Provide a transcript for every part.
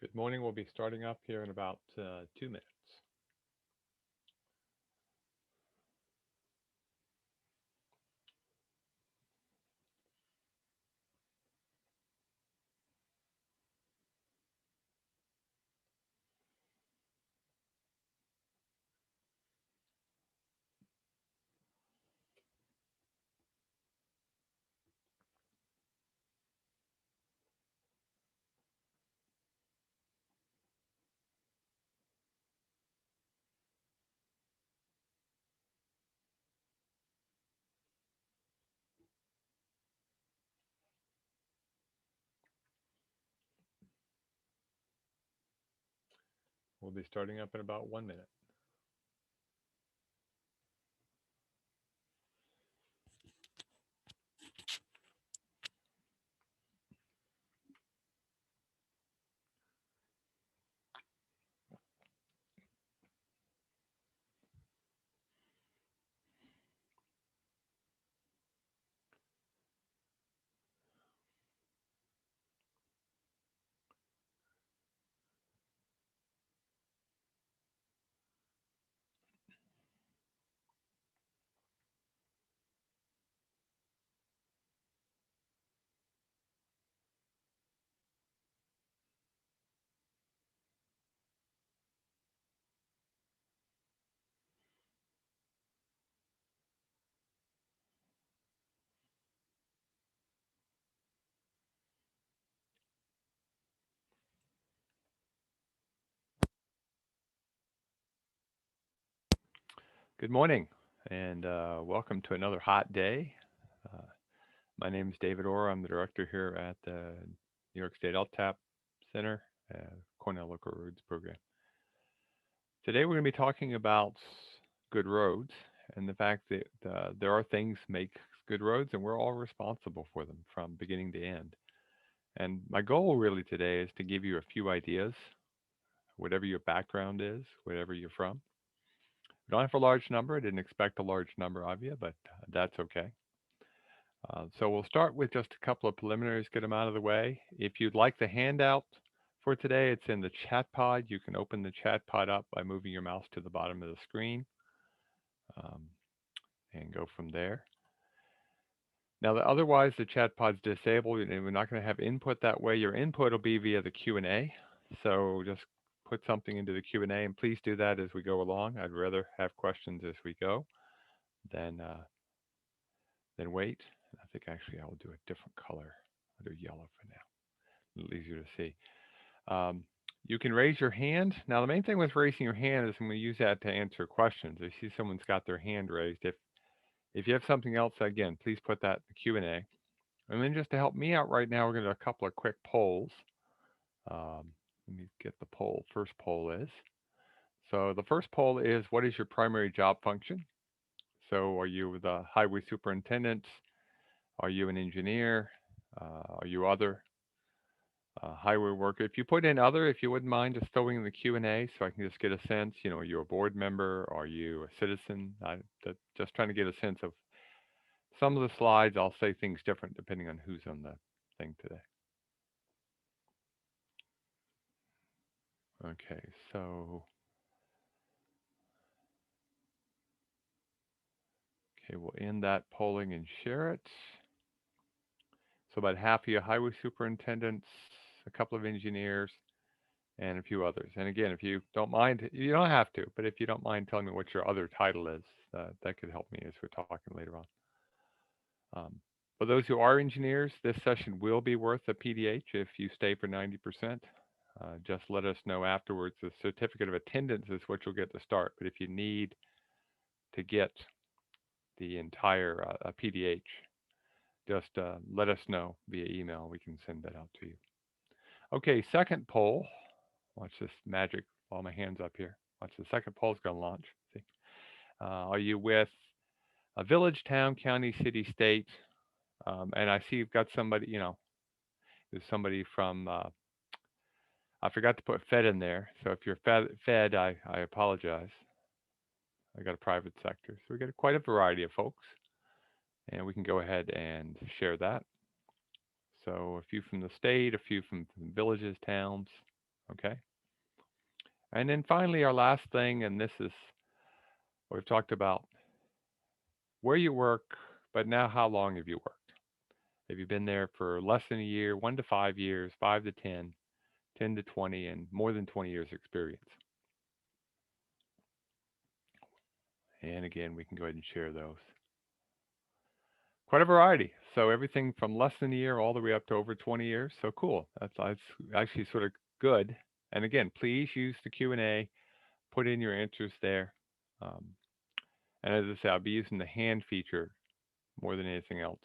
Good morning. We'll be starting up here in about 2 minutes. We'll be starting up in about 1 minute. Good morning, and welcome to another hot day. Uh, my name is David Orr. I'm the director here at the New York State LTAP Center, Cornell Local Roads Program. Today we're going to be talking about good roads and the fact that there are things make good roads, and we're all responsible for them from beginning to end. And my goal really today is to give you a few ideas, whatever your background is, wherever you're from. We don't have a large number. I didn't expect a large number of you, but that's okay. So we'll start with just a couple of preliminaries, get them out of the way. If you'd like the handout for today, it's in the chat pod. You can open the chat pod up by moving your mouse to the bottom of the screen um, and go from there. Now, otherwise, the chat pod's disabled, and we're not going to have input that way. Your input will be via the Q&A. So just put something into the Q&A, and please do that as we go along. I'd rather have questions as we go than wait. I think actually I will do a different color. I'll do yellow for now. A little easier to see. You can raise your hand. Now, the main thing with raising your hand is I'm going to use that to answer questions. I see someone's got their hand raised. If you have something else, again, please put that in the Q&A. And then just to help me out right now, we're going to do a couple of quick polls. Let me get the poll. First poll is. So the first poll is, what is your primary job function? So are you the highway superintendent? Are you an engineer? Are you other? Highway worker. If you put in other, if you wouldn't mind just throwing in the Q&A so I can just get a sense, are you a board member? Are you a citizen? Just trying to get a sense of some of the slides. I'll say things different depending on who's on the thing today. Okay, so we'll end that polling and share it. So about half of you highway superintendents, a couple of engineers, and a few others. And again, if you don't mind, you don't have to, but if you don't mind telling me what your other title is, that could help me as we're talking later on. For those who are engineers, this session will be worth a PDH if you stay for 90%. Just let us know afterwards. The certificate of attendance is what you'll get to start, but if you need to get the entire PDH, just let us know via email. We can send that out to you. Okay, second poll. Watch this magic. All my hands up here. Watch, the second poll is going to launch. See, are you with a village, town, county, city, state? And I see you've got somebody. There's somebody from. I forgot to put Fed in there. So if you're Fed, I apologize. I got a private sector, so we got quite a variety of folks, and we can go ahead and share that. So a few from the state, a few from villages, towns. Okay. And then finally, our last thing, and this is what we've talked about, where you work, but now how long have you worked? Have you been there for less than a year, 1 to 5 years, 5 to 10, 10 to 20, and more than 20 years experience? And again, we can go ahead and share those. Quite a variety. So everything from less than a year all the way up to over 20 years. So cool. That's actually sort of good. And again, please use the Q&A. Put in your answers there. Um, and as I say, I'll be using the hand feature more than anything else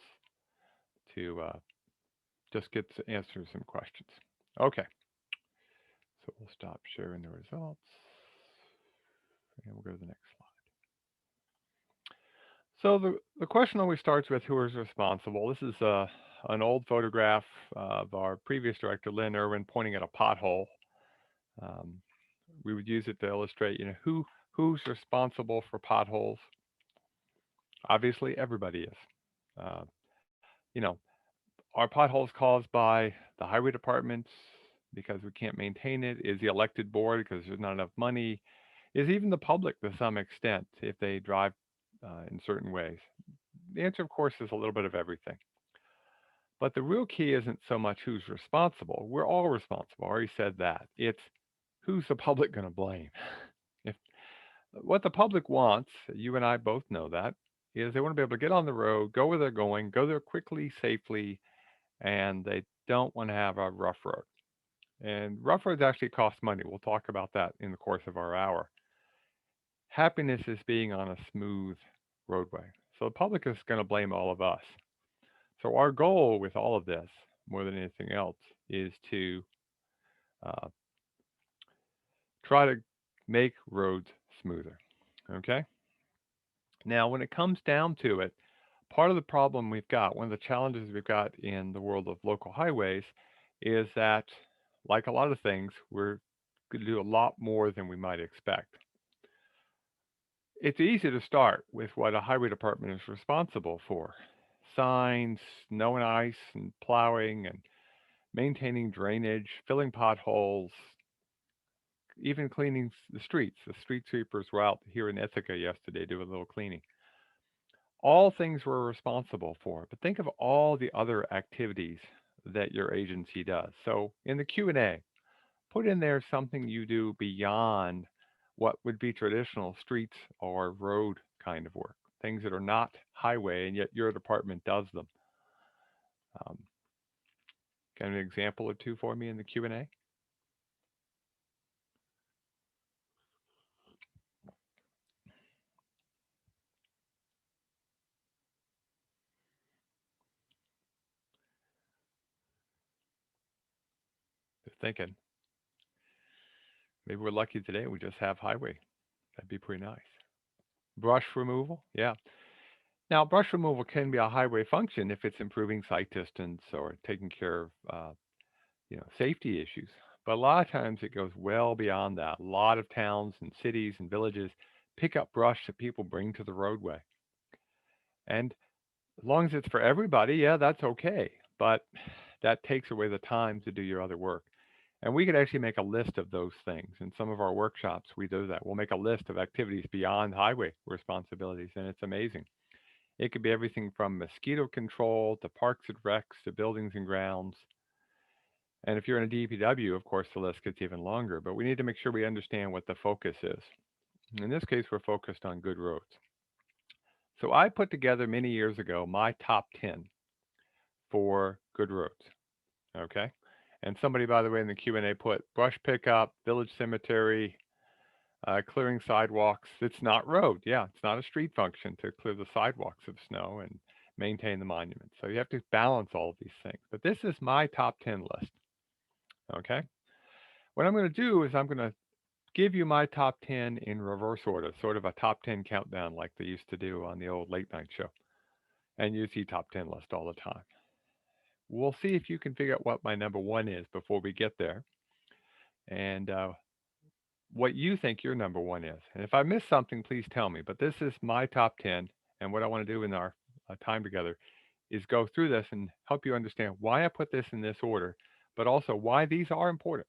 to just get to answer some questions. Okay. So we'll stop sharing the results. And we'll go to the next slide. So the question always starts with who is responsible. This is an old photograph of our previous director, Lynn Irwin, pointing at a pothole. Um, we would use it to illustrate, who's responsible for potholes. Obviously, everybody is. Uh, you know, are potholes caused by the highway department because we can't maintain it? Is the elected board because there's not enough money? Is even the public to some extent if they drive in certain ways? The answer, of course, is a little bit of everything. But the real key isn't so much who's responsible. We're all responsible. I already said that. It's who's the public going to blame? If what the public wants, you and I both know that, is they want to be able to get on the road, go where they're going, go there quickly, safely, and they don't want to have a rough road. And rough roads actually cost money. We'll talk about that in the course of our hour. Happiness is being on a smooth roadway. So the public is going to blame all of us. So our goal with all of this, more than anything else, is to uh, try to make roads smoother. Okay. Now, when it comes down to it, part of the problem we've got, one of the challenges we've got in the world of local highways, is that, like a lot of things, we're going to do a lot more than we might expect. It's easy to start with what a highway department is responsible for: signs, snow and ice, and plowing, and maintaining drainage, filling potholes, even cleaning the streets. The street sweepers were out here in Ithaca yesterday doing a little cleaning. All things we're responsible for, but think of all the other activities that your agency does. So in the Q&A, put in there something you do beyond what would be traditional streets or road kind of work, things that are not highway and yet your department does them. Um, Got an example or two for me in the Q&A? Just thinking, maybe we're lucky today and we just have highway. That'd be pretty nice. Brush removal, yeah. Now, brush removal can be a highway function if it's improving sight distance or taking care of safety issues. But a lot of times it goes well beyond that. A lot of towns and cities and villages pick up brush that people bring to the roadway. And as long as it's for everybody, yeah, that's okay. But that takes away the time to do your other work. And we could actually make a list of those things. In some of our workshops, we do that. We'll make a list of activities beyond highway responsibilities, and it's amazing. It could be everything from mosquito control to parks and recs to buildings and grounds. And if you're in a DPW, of course, the list gets even longer, but we need to make sure we understand what the focus is. In this case, we're focused on good roads. So I put together many years ago my top 10 for good roads. Okay. And somebody, by the way, in the Q&A put brush pickup, village cemetery, clearing sidewalks. It's not road. Yeah, it's not a street function to clear the sidewalks of snow and maintain the monuments. So you have to balance all of these things. But this is my top 10 list. Okay. What I'm going to do is I'm going to give you my top 10 in reverse order, sort of a top 10 countdown like they used to do on the old late night show. And you see top 10 list all the time. We'll see if you can figure out what my number one is before we get there and what you think your number one is. And if I miss something, please tell me. But this is my top 10. And what I want to do in our time together is go through this and help you understand why I put this in this order, but also why these are important.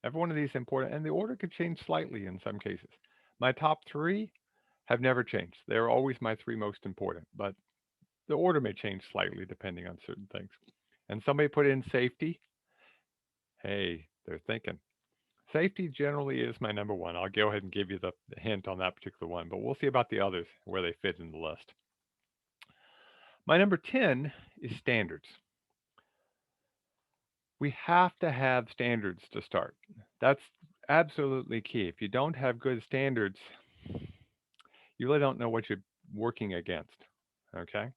Every one of these is important, and the order could change slightly in some cases. My top three have never changed. They're always my three most important, but the order may change slightly depending on certain things. And somebody put in safety. Hey, they're thinking. Safety generally is my number one. I'll go ahead and give you the hint on that particular one, but we'll see about the others where they fit in the list. My number 10 is standards. We have to have standards to start. That's absolutely key. If you don't have good standards, you really don't know what you're working against. Okay?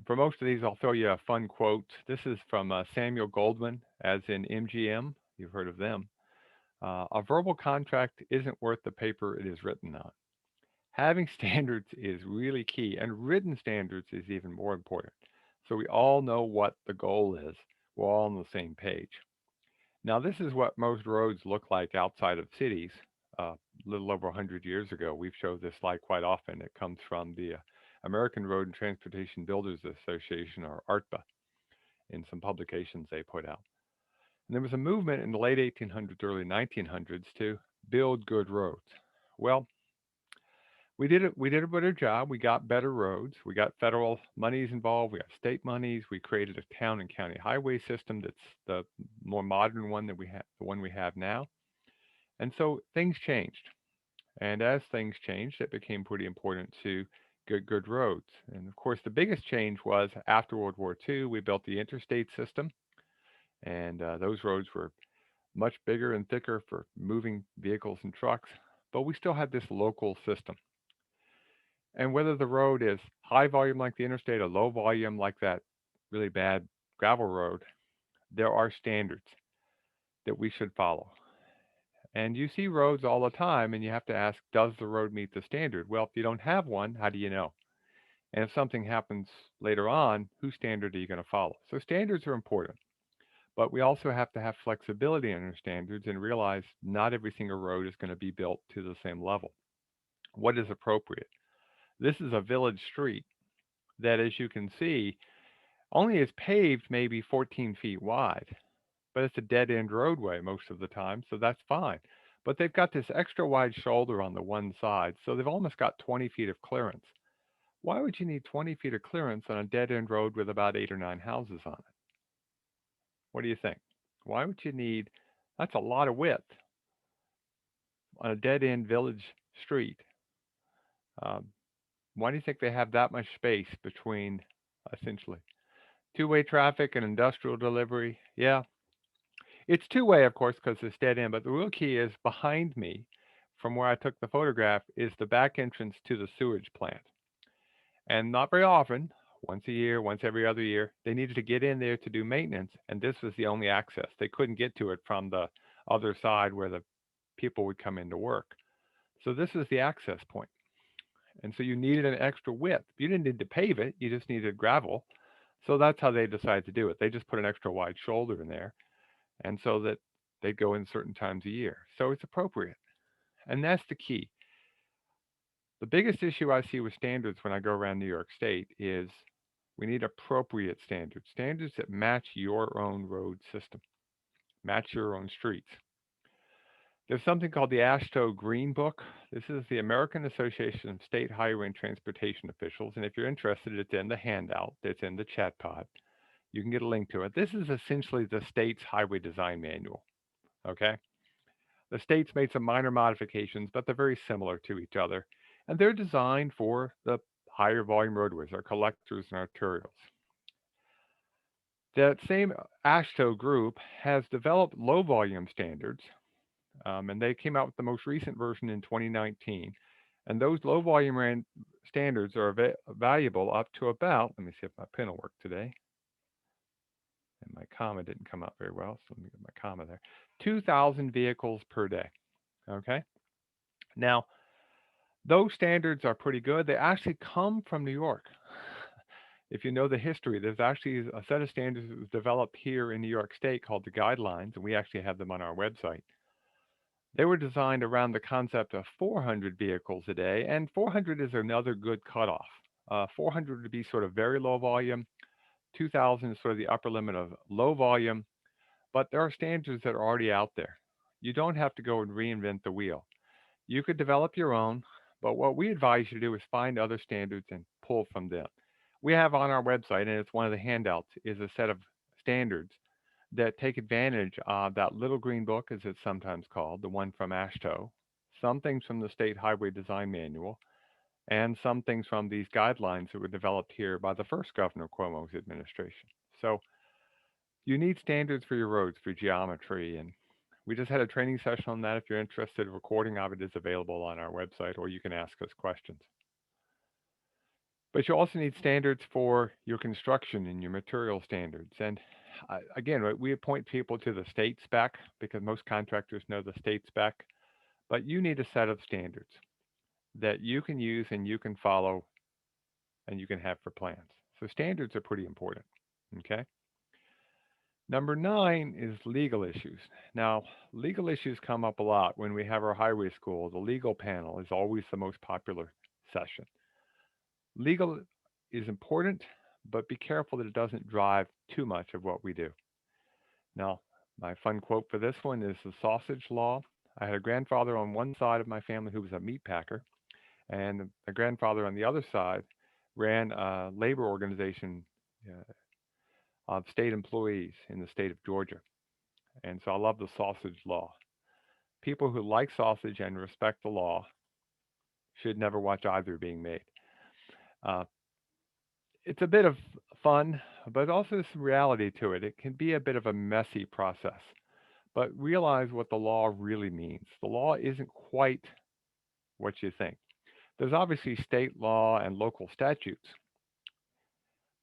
For most of these, I'll throw you a fun quote. This is from Samuel Goldman, as in MGM. You've heard of them. A verbal contract isn't worth the paper it is written on. Having standards is really key, and written standards is even more important. So we all know what the goal is. We're all on the same page. Now, this is what most roads look like outside of cities. A little over 100 years ago, we've showed this slide quite often. It comes from the American Road and Transportation Builders Association, or ARTBA, in some publications they put out. And there was a movement in the late 1800s, early 1900s to build good roads. Well, we did it. We did a better job. We got better roads. We got federal monies involved. We got state monies. We created a town and county highway system that's the more modern one that we have, the one we have now. And so things changed. And as things changed, it became pretty important to get good roads. And of course, the biggest change was after World War II, we built the interstate system, and those roads were much bigger and thicker for moving vehicles and trucks. But we still had this local system. And whether the road is high volume like the interstate or low volume like that really bad gravel road, there are standards that we should follow. And you see roads all the time, and you have to ask, does the road meet the standard? Well, if you don't have one, how do you know? And if something happens later on, whose standard are you going to follow? So standards are important, but we also have to have flexibility in our standards and realize not every single road is going to be built to the same level. What is appropriate? This is a village street that, as you can see, only is paved maybe 14 feet wide, but it's a dead end roadway most of the time, so that's fine. But they've got this extra wide shoulder on the one side, so they've almost got 20 feet of clearance. Why would you need 20 feet of clearance on a dead end road with about 8 or 9 houses on it? What do you think? Why would you need that's a lot of width on a dead end village street? Um, why do you think they have that much space between essentially two-way traffic and industrial delivery? Yeah, it's two-way, of course, because it's dead end, but the real key is behind me, from where I took the photograph, is the back entrance to the sewage plant. And not very often, once a year, once every other year, they needed to get in there to do maintenance, and this was the only access. They couldn't get to it from the other side where the people would come in to work. So this is the access point. And so you needed an extra width. You didn't need to pave it, you just needed gravel. So that's how they decided to do it. They just put an extra wide shoulder in there, and so that they go in certain times a year. So it's appropriate. And that's the key. The biggest issue I see with standards when I go around New York State is we need appropriate standards, standards that match your own road system, match your own streets. There's something called the AASHTO Green Book. This is the American Association of State Highway and Transportation Officials. And if you're interested, it's in the handout, it's in the chat pod. You can get a link to it. This is essentially the state's highway design manual. Okay? The states made some minor modifications, but they're very similar to each other. And they're designed for the higher volume roadways, our collectors and arterials. That same AASHTO group has developed low volume standards, and they came out with the most recent version in 2019. And those low volume standards are valuable up to about, let me see if my pen will work today. And my comma didn't come out very well, so let me get my comma there. 2,000 vehicles per day. Okay. Now, those standards are pretty good. They actually come from New York. If you know the history, there's actually a set of standards that was developed here in New York State called the guidelines, and we actually have them on our website. They were designed around the concept of 400 vehicles a day, and 400 is another good cutoff. 400 would be sort of very low volume. 2,000 is sort of the upper limit of low volume, but there are standards that are already out there. You don't have to go and reinvent the wheel. You could develop your own, but what we advise you to do is find other standards and pull from them. We have on our website, and it's one of the handouts, is a set of standards that take advantage of that little green book, as it's sometimes called, the one from AASHTO, some things from the State Highway Design Manual, and some things from these guidelines that were developed here by the first Governor Cuomo's administration. So you need standards for your roads, for geometry, and we just had a training session on that. If you're interested, a recording of it is available on our website, or you can ask us questions. But you also need standards for your construction and your material standards. And again, we appoint people to the state spec because most contractors know the state spec, but you need a set of standards that you can use and you can follow and you can have for plans. So standards are pretty important. Okay. Number 9 is legal issues. Now, legal issues come up a lot when we have our highway school. The legal panel is always the most popular session. Legal is important, but be careful that it doesn't drive too much of what we do. Now, my fun quote for this one is the sausage law. I had a grandfather on one side of my family who was a meat packer, and a grandfather on the other side ran a labor organization of state employees in the state of Georgia. And so I love the sausage law. People who like sausage and respect the law should never watch either being made. Uh, it's a bit of fun, but also some reality to it. It can be a bit of a messy process, but realize what the law really means. The law isn't quite what you think. There's obviously state law and local statutes,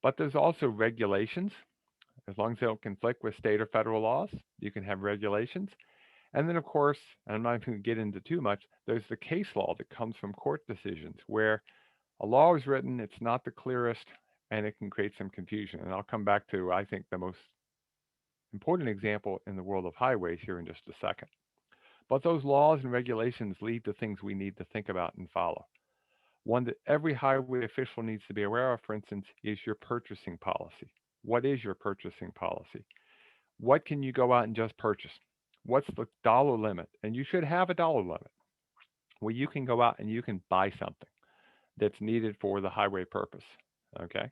but there's also regulations. As long as they don't conflict with state or federal laws, you can have regulations. And then, of course, and I'm not going to get into too much, there's the case law that comes from court decisions where a law is written, it's not the clearest, and it can create some confusion. And I'll come back to, I think, the most important example in the world of highways here in just a second. But those laws and regulations lead to things we need to think about and follow. One that every highway official needs to be aware of, for instance, is your purchasing policy. What is your purchasing policy? What can you go out and just purchase? What's the dollar limit? And you should have a dollar limit where you can go out and you can buy something that's needed for the highway purpose. Okay.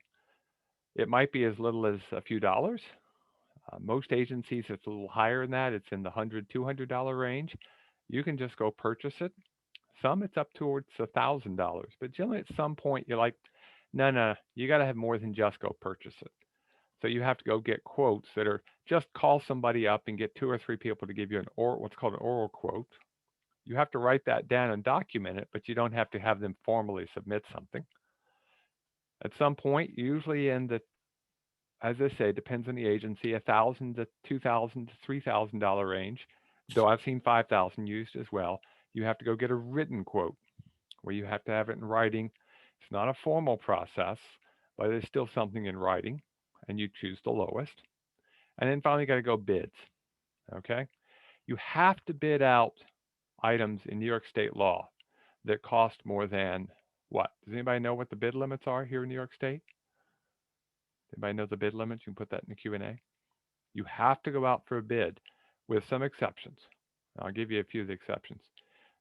It might be as little as a few dollars. Most agencies, it's a little higher than that. It's in the $100, $200 range. You can just go purchase it. Some it's up towards $1,000. But generally, at some point, you're like, no, you got to have more than just go purchase it. So you have to go get quotes that are just call somebody up and get 2 or 3 people to give you what's called an oral quote. You have to write that down and document it, but you don't have to have them formally submit something. At some point, usually in the, as I say, depends on the agency, $1,000 to $2,000 to $3,000 range. Though I've seen 5,000 used as well. You have to go get a written quote where you have to have it in writing. It's not a formal process, but it's still something in writing, and you choose the lowest. And then finally, you got to go bids. Okay, you have to bid out items in New York State law that cost more than what? Does anybody know what the bid limits are here in New York State? Anybody know the bid limits? You can put that in the Q&A. You have to go out for a bid with some exceptions. I'll give you a few of the exceptions.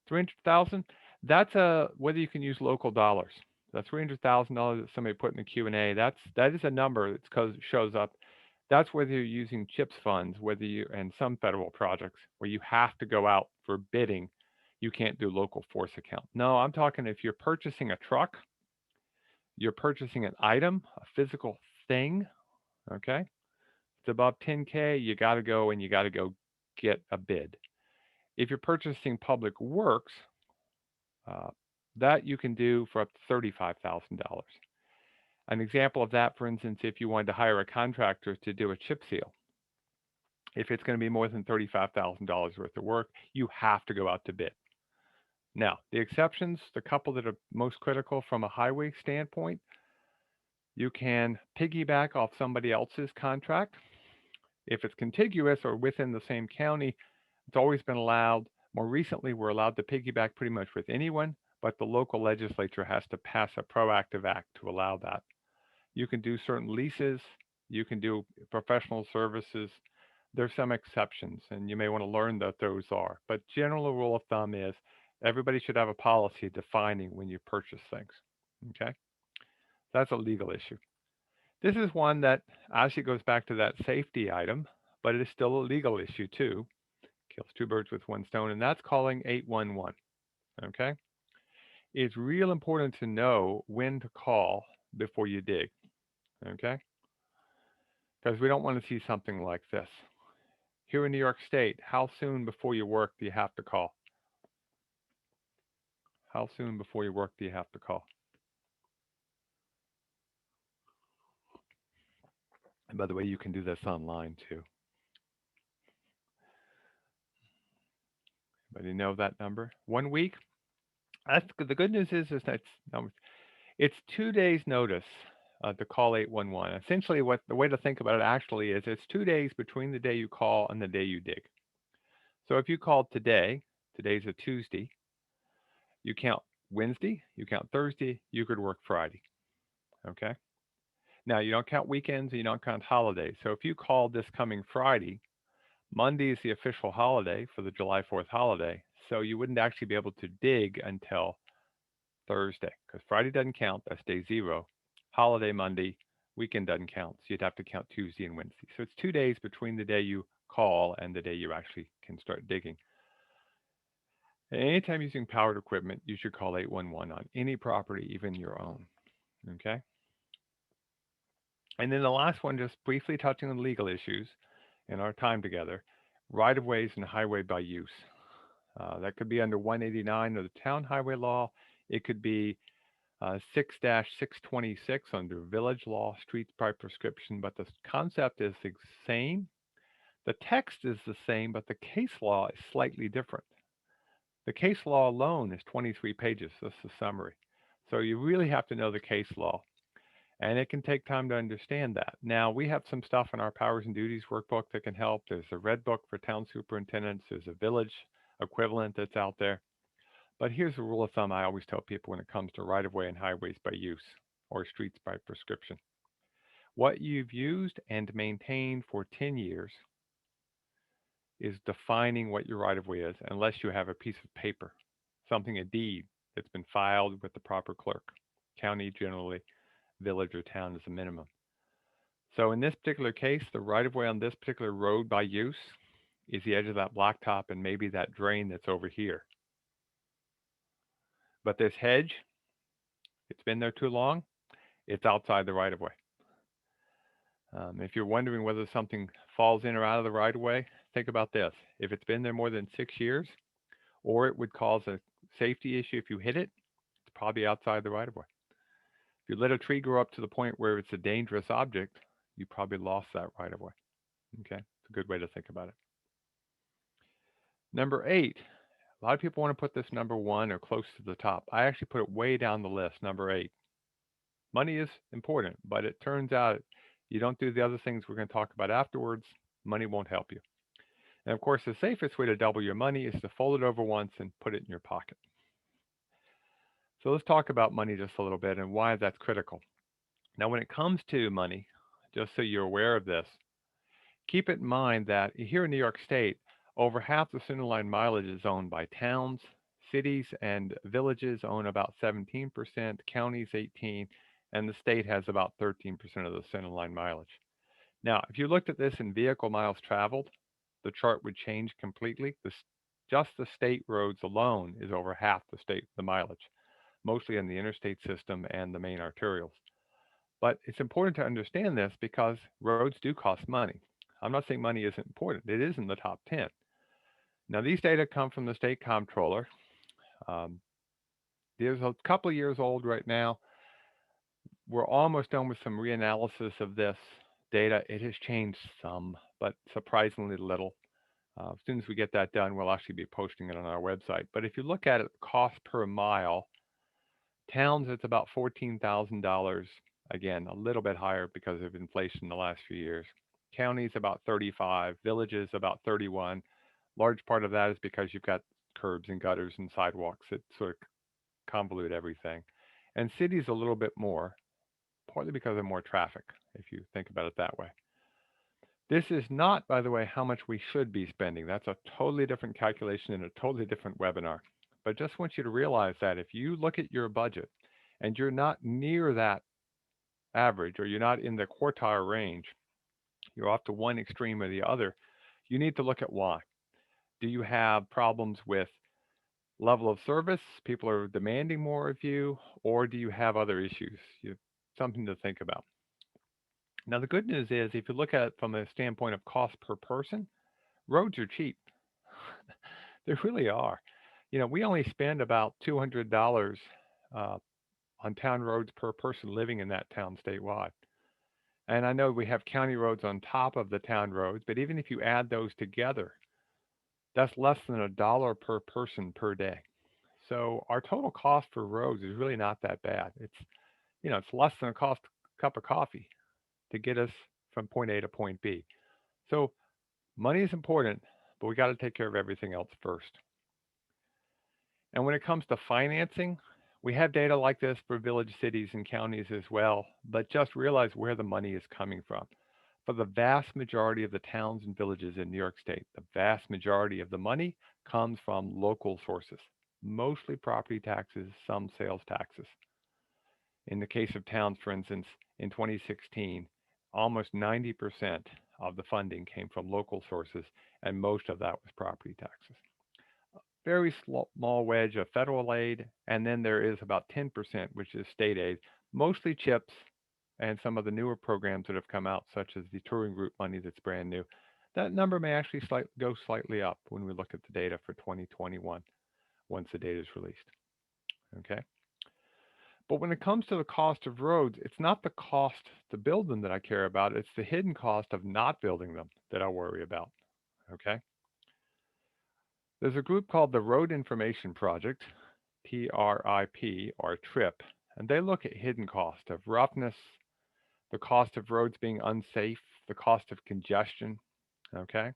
300,000, that's whether you can use local dollars. That $300,000 that somebody put in the Q&A, that is a number that shows up. That's whether you're using CHIPS funds, and some federal projects where you have to go out for bidding. You can't do local force account. No, I'm talking if you're purchasing a truck, you're purchasing an item, a physical thing, okay? It's above 10K, you got to go and you got to go get a bid. If you're purchasing public works, that you can do for up to $35,000. An example of that, for instance, if you wanted to hire a contractor to do a chip seal, if it's going to be more than $35,000 worth of work, you have to go out to bid. Now, the exceptions, the couple that are most critical from a highway standpoint, you can piggyback off somebody else's contract. If it's contiguous or within the same county, it's always been allowed. More recently, we're allowed to piggyback pretty much with anyone, but the local legislature has to pass a proactive act to allow that. You can do certain leases. You can do professional services. There's some exceptions, and you may want to learn that those are. But general rule of thumb is everybody should have a policy defining when you purchase things. Okay? That's a legal issue. This is one that actually goes back to that safety item, but it is still a legal issue too. Kills two birds with one stone, and that's calling 811. Okay? It's real important to know when to call before you dig. Okay? Because we don't want to see something like this. Here in New York State, how soon before you work do you have to call? How soon before you work do you have to call? And by the way, you can do this online too. But you know that number? 1 week? That's the good news is that it's 2 days notice to call 811. Essentially, what the way to think about it actually is it's 2 days between the day you call and the day you dig. So if you called today, today's a Tuesday, you count Wednesday, you count Thursday, you could work Friday. Okay? Now, you don't count weekends and you don't count holidays. So if you called this coming Friday, Monday is the official holiday for the July 4th holiday. So you wouldn't actually be able to dig until Thursday because Friday doesn't count. That's day zero. Holiday Monday, weekend doesn't count. So you'd have to count Tuesday and Wednesday. So it's 2 days between the day you call and the day you actually can start digging. And anytime using powered equipment, you should call 811 on any property, even your own. Okay? And then the last one, just briefly touching on legal issues in our time together, right-of-ways and highway by use. That could be under 189 of the town highway law. It could be 6-626 under village law, streets by prescription, but the concept is the same. The text is the same, but the case law is slightly different. The case law alone is 23 pages. That's the summary. So you really have to know the case law. And it can take time to understand that. Now, we have some stuff in our powers and duties workbook that can help. There's a red book for town superintendents, there's a village equivalent that's out there. But here's a rule of thumb I always tell people when it comes to right of way and highways by use or streets by prescription. What you've used and maintained for 10 years is defining what your right of way is, unless you have a piece of paper, something, a deed that's been filed with the proper clerk. County generally, village or town is a minimum. So in this particular case, the right of way on this particular road by use is the edge of that blacktop and maybe that drain that's over here. But this hedge, it's been there too long, it's outside the right of way. If you're wondering whether something falls in or out of the right of way, think about this. If it's been there more than 6 years, or it would cause a safety issue if you hit it, it's probably outside the right of way. If you let a tree grow up to the point where it's a dangerous object, you probably lost that right of way. Okay, it's a good way to think about it. Number 8, a lot of people want to put this number 1 or close to the top. I actually put it way down the list, number 8. Money is important, but it turns out you don't do the other things we're going to talk about afterwards, money won't help you. And of course, the safest way to double your money is to fold it over once and put it in your pocket. So let's talk about money just a little bit and why that's critical. Now, when it comes to money, just so you're aware of this, keep it in mind that here in New York State, over half the center line mileage is owned by towns. Cities and villages own about 17%, counties 18%, and the state has about 13% of the center line mileage. Now, if you looked at this in vehicle miles traveled, the chart would change completely. Just the state roads alone is over half the mileage, mostly in the interstate system and the main arterials. But it's important to understand this because roads do cost money. I'm not saying money isn't important. It is in the top 10. Now, these data come from the state comptroller. Um, there's a couple of years old right now. We're almost done with some reanalysis of this data. It has changed some, but surprisingly little. As soon as we get that done, we'll actually be posting it on our website. But if you look at it, cost per mile, towns, it's about $14,000. Again, a little bit higher because of inflation in the last few years. Counties about 35, villages about 31. Large part of that is because you've got curbs and gutters and sidewalks that sort of convolute everything. And cities a little bit more, partly because of more traffic, if you think about it that way. This is not, by the way, how much we should be spending. That's a totally different calculation in a totally different webinar. But just want you to realize that if you look at your budget and you're not near that average or you're not in the quartile range, you're off to one extreme or the other, you need to look at why. Do you have problems with level of service? People are demanding more of you, or do you have other issues? Something to think about. Now, the good news is if you look at it from a standpoint of cost per person, roads are cheap. They really are. We only spend about $200 uh, on town roads per person living in that town statewide. And I know we have county roads on top of the town roads, but even if you add those together, that's less than $1 per person per day. So our total cost for roads is really not that bad. It's less than a cost cup of coffee to get us from point A to point B. So money is important, but we got to take care of everything else first. And when it comes to financing, we have data like this for village cities and counties as well, but just realize where the money is coming from. For the vast majority of the towns and villages in New York State, the vast majority of the money comes from local sources, mostly property taxes, some sales taxes. In the case of towns, for instance, in 2016, almost 90% of the funding came from local sources, and most of that was property taxes. Very small wedge of federal aid, and then there is about 10%, which is state aid, mostly CHIPS and some of the newer programs that have come out, such as the touring route money that's brand new. That number may actually go slightly up when we look at the data for 2021 once the data is released. Okay. But when it comes to the cost of roads, it's not the cost to build them that I care about. It's the hidden cost of not building them that I worry about. Okay. There's a group called the Road Information Project, TRIP or TRIP, and they look at hidden cost of roughness, the cost of roads being unsafe, the cost of congestion. Okay.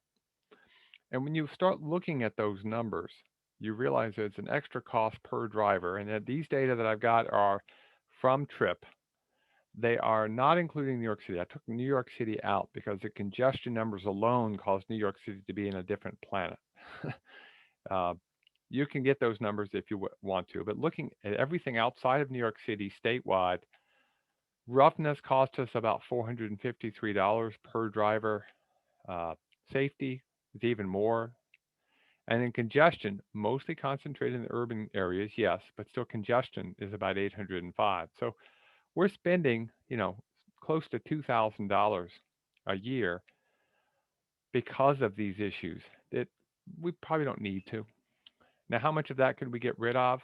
And when you start looking at those numbers, you realize there's an extra cost per driver, and that these data that I've got are from TRIP. They are not including New York City. I took New York City out because the congestion numbers alone cause New York City to be in a different planet. You can get those numbers if you want to, but looking at everything outside of New York City statewide, roughness cost us about $453 per driver. Uh, Safety is even more. And then congestion, mostly concentrated in the urban areas, yes, but still congestion is about 805. So we're spending, close to $2,000 a year because of these issues that we probably don't need to. Now, how much of that could we get rid of?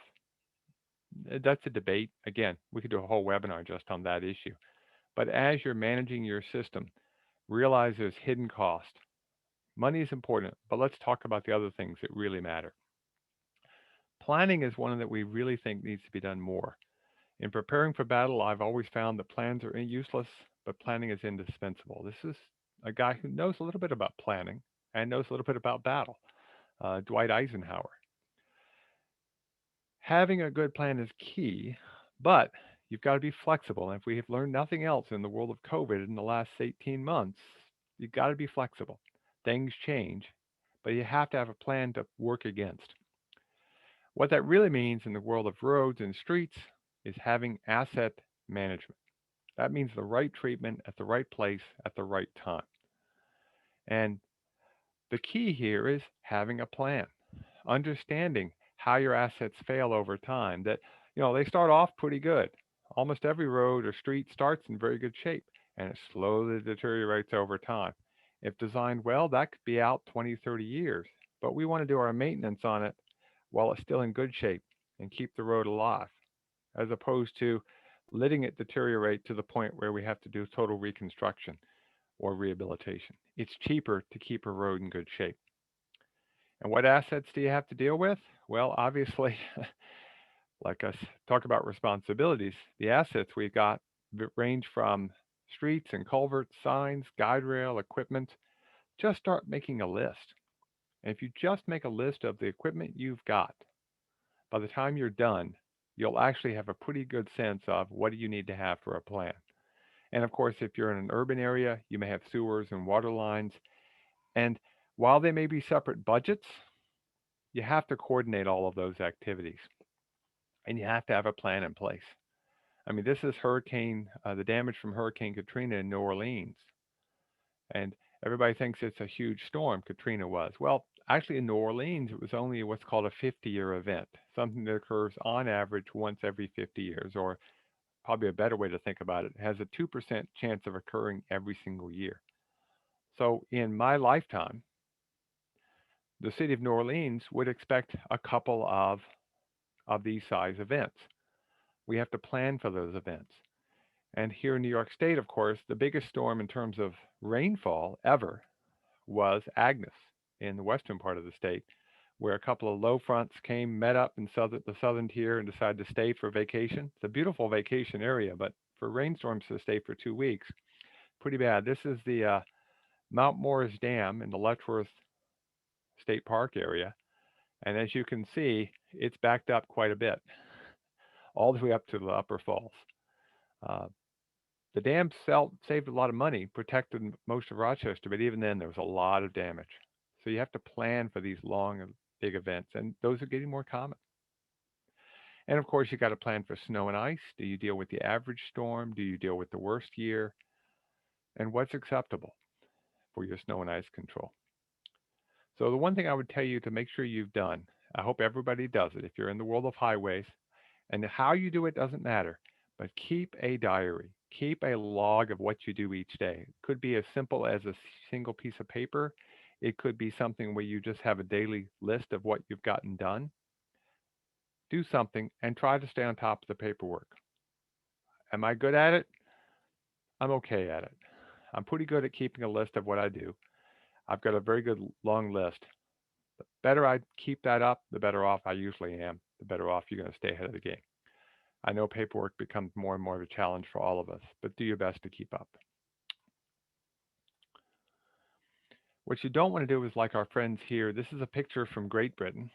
That's a debate. Again, we could do a whole webinar just on that issue. But as you're managing your system, realize there's hidden cost. Money is important, but let's talk about the other things that really matter. Planning is one that we really think needs to be done more. In preparing for battle, I've always found that plans are useless, but planning is indispensable. This is a guy who knows a little bit about planning and knows a little bit about battle, Dwight Eisenhower. Having a good plan is key, but you've got to be flexible. And if we have learned nothing else in the world of COVID in the last 18 months, you've got to be flexible. Things change, but you have to have a plan to work against. What that really means in the world of roads and streets is having asset management. That means the right treatment at the right place at the right time. And the key here is having a plan, understanding how your assets fail over time. That, they start off pretty good. Almost every road or street starts in very good shape and it slowly deteriorates over time. If designed well, that could be out 20, 30 years. But we want to do our maintenance on it while it's still in good shape and keep the road alive, as opposed to letting it deteriorate to the point where we have to do total reconstruction or rehabilitation. It's cheaper to keep a road in good shape. And what assets do you have to deal with? Well, obviously, like us talk about responsibilities, the assets we've got range from streets and culverts, signs, guide rail, equipment. Just start making a list. And if you just make a list of the equipment you've got, by the time you're done, you'll actually have a pretty good sense of what do you need to have for a plan. And of course, if you're in an urban area, you may have sewers and water lines. And while they may be separate budgets, you have to coordinate all of those activities and you have to have a plan in place. I mean, this is the damage from Hurricane Katrina in New Orleans. And everybody thinks it's a huge storm, Katrina was. Well, actually, in New Orleans, it was only what's called a 50-year event, something that occurs on average once every 50 years, or probably a better way to think about it, has a 2% chance of occurring every single year. So in my lifetime, the city of New Orleans would expect a couple of these size events. We have to plan for those events. And here in New York State, of course, the biggest storm in terms of rainfall ever was Agnes in the western part of the state, where a couple of low fronts came, met up in the southern tier, and decided to stay for vacation. It's a beautiful vacation area, but for rainstorms to stay for 2 weeks, pretty bad. This is the Mount Morris Dam in the Letchworth State Park area, and as you can see, it's backed up quite a bit, all the way up to the upper falls. Uh, the dam saved a lot of money, protected most of Rochester, but even then there was a lot of damage. So you have to plan for these long and big events, and those are getting more common. And of course, you got to plan for snow and ice. Do you deal with the average storm? Do you deal with the worst year? And what's acceptable for your snow and ice control? So the one thing I would tell you to make sure you've done, I hope everybody does it if you're in the world of highways, and how you do it doesn't matter, but keep a diary. Keep a log of what you do each day. It could be as simple as a single piece of paper. It could be something where you just have a daily list of what you've gotten done. Do something and try to stay on top of the paperwork. Am I good at it? I'm okay at it. I'm pretty good at keeping a list of what I do. I've got a very good long list. The better I keep that up, the better off I usually am. The better off you're going to stay ahead of the game. I know paperwork becomes more and more of a challenge for all of us, but do your best to keep up. What you don't want to do is like our friends here. This is a picture from Great Britain.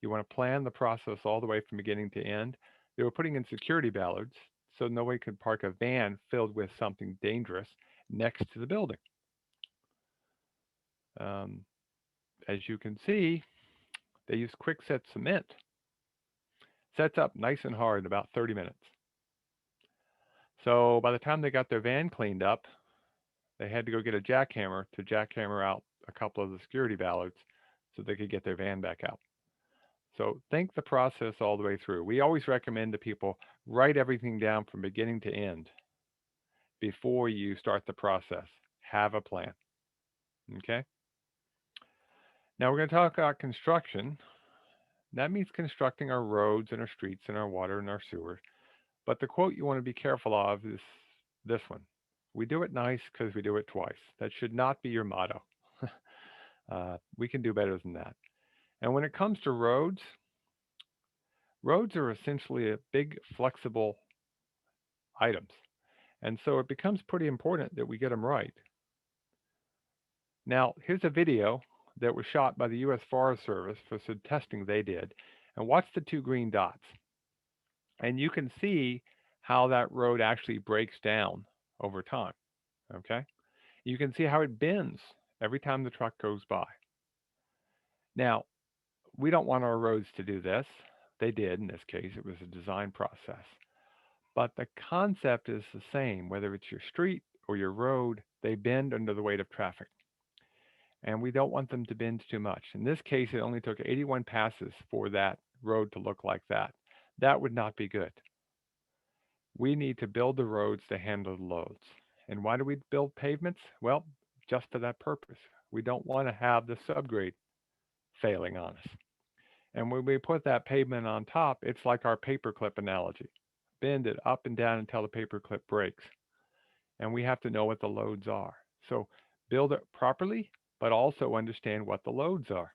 You want to plan the process all the way from beginning to end. They were putting in security bollards so nobody could park a van filled with something dangerous next to the building. Um, as you can see, they use quickset cement. Sets up nice and hard in about 30 minutes. So by the time they got their van cleaned up, they had to go get a jackhammer to jackhammer out a couple of the security bollards so they could get their van back out. So think the process all the way through. We always recommend to people write everything down from beginning to end before you start the process. Have a plan. Okay? Now we're going to talk about construction. That means constructing our roads and our streets and our water and our sewer. But the quote you want to be careful of is this one. We do it nice because we do it twice. That should not be your motto. We can do better than that. And when it comes to roads, roads are essentially a big flexible items. And so it becomes pretty important that we get them right. Now, here's a video that was shot by the U.S. Forest Service for some testing they did. And watch the two green dots. And you can see how that road actually breaks down over time. Okay? You can see how it bends every time the truck goes by. Now, we don't want our roads to do this. They did in this case, it was a design process. But the concept is the same, whether it's your street or your road, they bend under the weight of traffic. And we don't want them to bend too much. In this case, it only took 81 passes for that road to look like that. That would not be good. We need to build the roads to handle the loads. And why do we build pavements? Well, just for that purpose. We don't want to have the subgrade failing on us. And when we put that pavement on top, it's like our paperclip analogy. Bend it up and down until the paperclip breaks. And we have to know what the loads are. So build it properly, but also understand what the loads are.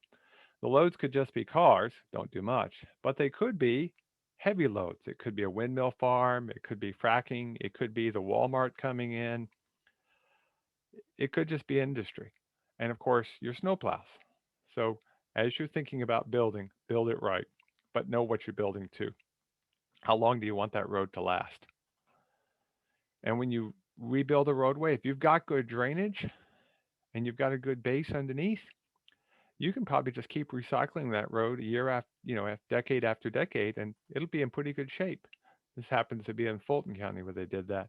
The loads could just be cars, don't do much, but they could be heavy loads. It could be a windmill farm, it could be fracking, it could be the Walmart coming in, it could just be industry. And of course, your snowplows. So as you're thinking about building, build it right, but know what you're building to. How long do you want that road to last? And when you rebuild a roadway. If you've got good drainage and you've got a good base underneath, you can probably just keep recycling that road year after, decade after decade, and it'll be in pretty good shape. This happens to be in Fulton County where they did that,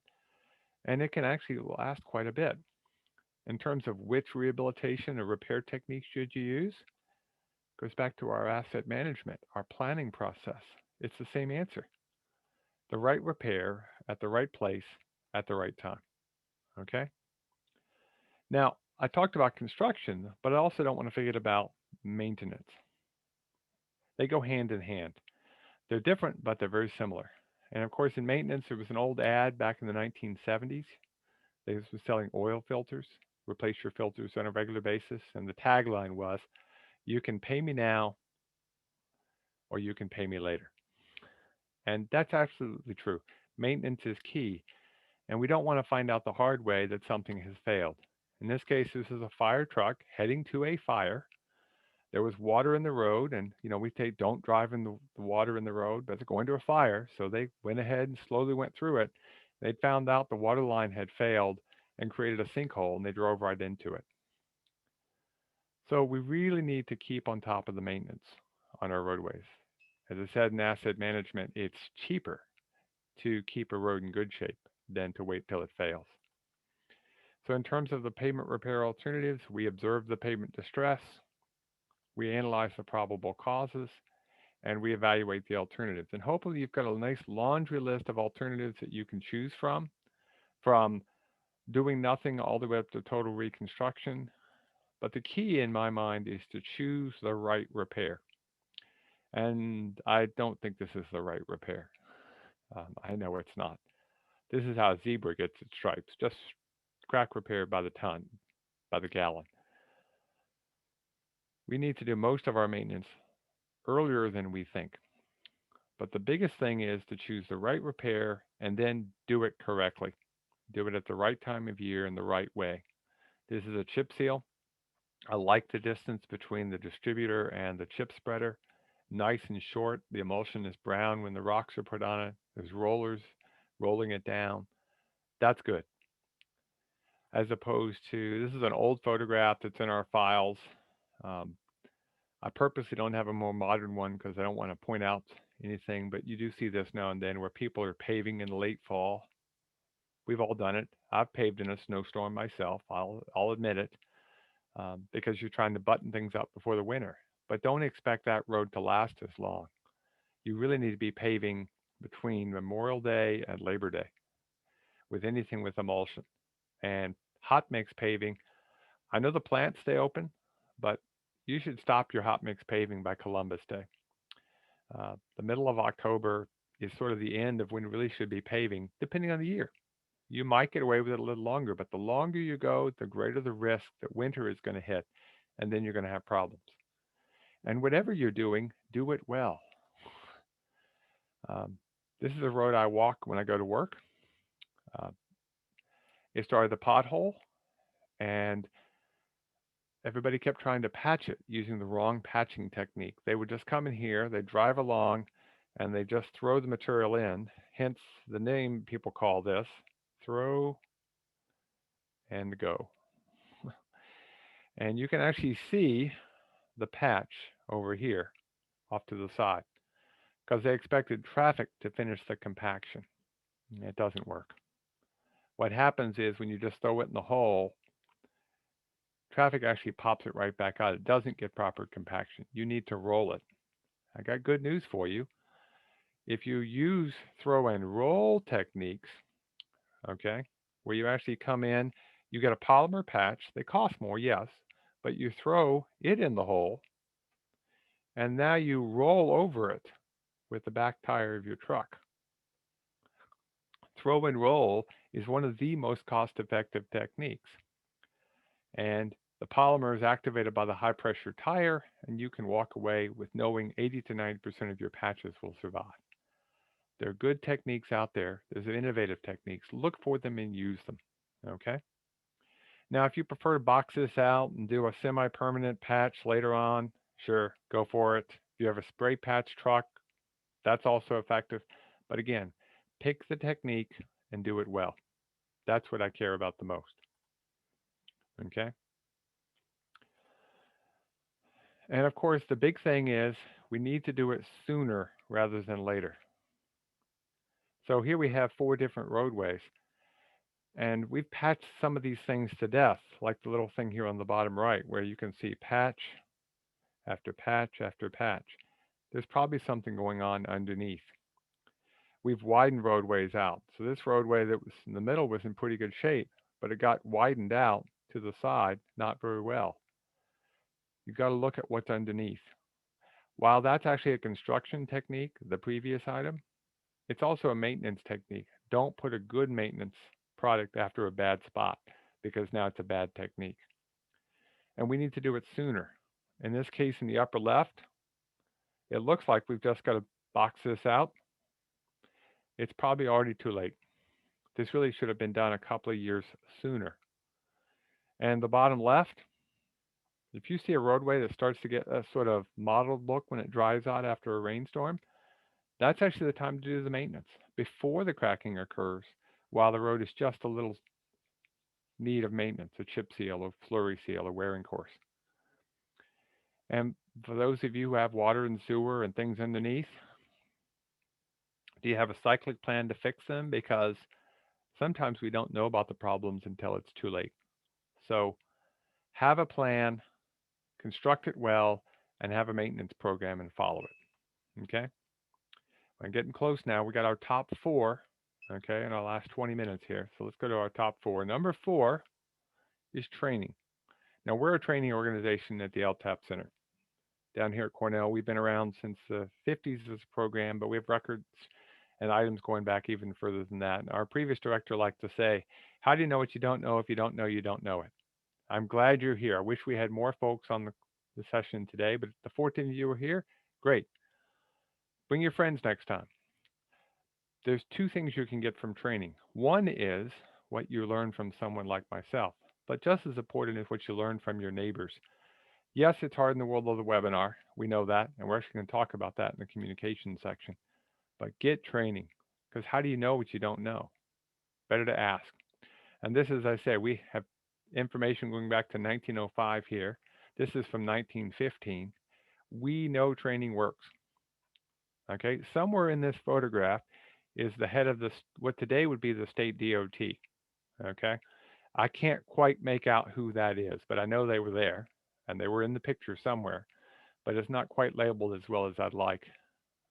and it can actually last quite a bit. In terms of which rehabilitation or repair techniques should you use, goes back to our asset management, our planning process. It's the same answer. The right repair at the right place at the right time. Okay? Now, I talked about construction, but I also don't want to forget about maintenance. They go hand in hand. They're different, but they're very similar. And of course, in maintenance, there was an old ad back in the 1970s. They was selling oil filters, replace your filters on a regular basis. And the tagline was, you can pay me now or you can pay me later. And that's absolutely true. Maintenance is key. And we don't want to find out the hard way that something has failed. In this case, this is a fire truck heading to a fire. There was water in the road, and we say don't drive in the water in the road, but it's going to a fire. So they went ahead and slowly went through it. They found out the water line had failed and created a sinkhole, and they drove right into it. So we really need to keep on top of the maintenance on our roadways. As I said in asset management, it's cheaper to keep a road in good shape than to wait till it fails. So in terms of the pavement repair alternatives, we observe the pavement distress, we analyze the probable causes, and we evaluate the alternatives. And hopefully you've got a nice laundry list of alternatives that you can choose from doing nothing all the way up to total reconstruction. But the key in my mind is to choose the right repair. And I don't think this is the right repair. I know it's not. This is how a zebra gets its stripes, just crack repair by the ton, by the gallon. We need to do most of our maintenance earlier than we think. But the biggest thing is to choose the right repair and then do it correctly. Do it at the right time of year in the right way. This is a chip seal. I like the distance between the distributor and the chip spreader. Nice and short. The emulsion is brown when the rocks are put on it. There's rollers rolling it down. That's good. As opposed to, this is an old photograph that's in our files. Um, I purposely don't have a more modern one because I don't want to point out anything, but you do see this now and then where people are paving in the late fall. We've all done it. I've paved in a snowstorm myself. I'll admit it, because you're trying to button things up before the winter. But don't expect that road to last as long. You really need to be paving between Memorial Day and Labor Day with anything with emulsion. And hot mix paving, I know the plants stay open, but you should stop your hot mix paving by Columbus Day. The middle of October is sort of the end of when you really should be paving, depending on the year. You might get away with it a little longer, but the longer you go, the greater the risk that winter is going to hit, and then you're going to have problems. And whatever you're doing, do it well. Um, this is a road I walk when I go to work. Uh, it started a pothole, and everybody kept trying to patch it using the wrong patching technique. They would just come in here, they drive along, and they just throw the material in. Hence the name people call this, throw and go. And you can actually see the patch over here off to the side because they expected traffic to finish the compaction. It doesn't work. What happens is when you just throw it in the hole, traffic actually pops it right back out. It doesn't get proper compaction. You need to roll it. I got good news for you. If you use throw and roll techniques, okay, where you actually come in, you get a polymer patch. They cost more, yes, but you throw it in the hole, and now you roll over it with the back tire of your truck. Throw and roll is one of the most cost-effective techniques. And the polymer is activated by the high pressure tire, and you can walk away with knowing 80 to 90% of your patches will survive. There are good techniques out there. There's innovative techniques. Look for them and use them. Okay? Now, if you prefer to box this out and do a semi-permanent patch later on, sure, go for it. If you have a spray patch truck, that's also effective. But again, pick the technique and do it well. That's what I care about the most. Okay? And of course, the big thing is we need to do it sooner rather than later. So here we have 4 different roadways. And we've patched some of these things to death, like the little thing here on the bottom right, where you can see patch after patch after patch. There's probably something going on underneath. We've widened roadways out. So this roadway that was in the middle was in pretty good shape, but it got widened out to the side not very well. You've got to look at what's underneath. While that's actually a construction technique, the previous item, it's also a maintenance technique. Don't put a good maintenance product after a bad spot because now it's a bad technique. And we need to do it sooner. In this case, in the upper left, it looks like we've just got to box this out. It's probably already too late. This really should have been done a couple of years sooner. And the bottom left, if you see a roadway that starts to get a sort of mottled look when it dries out after a rainstorm, that's actually the time to do the maintenance before the cracking occurs, while the road is just a little need of maintenance, a chip seal, a flurry seal, a wearing course. And for those of you who have water and sewer and things underneath, do you have a cyclic plan to fix them? Because sometimes we don't know about the problems until it's too late. So have a plan, construct it well, and have a maintenance program and follow it. Okay? I'm getting close now. We got our top 4, okay, in our last 20 minutes here. So let's go to our top 4. Number 4 is training. Now, we're a training organization at the LTAP Center. Down here at Cornell, we've been around since the 50s as a program, but we have records and items going back even further than that. Our previous director liked to say, how do you know what you don't know if you don't know you don't know it? I'm glad you're here. I wish we had more folks on the session today, but the 14 of you are here. Great. Bring your friends next time. There's 2 things you can get from training. One is what you learn from someone like myself, but just as important is what you learn from your neighbors. Yes, it's hard in the world of the webinar. We know that, and we're actually going to talk about that in the communication section. But get training, because how do you know what you don't know? Better to ask. And this, as I say, we have information going back to 1905 here. This is from 1915. We know training works. Okay, somewhere in this photograph is the head of what today would be the state DOT. Okay, I can't quite make out who that is, but I know they were there and they were in the picture somewhere, but it's not quite labeled as well as I'd like.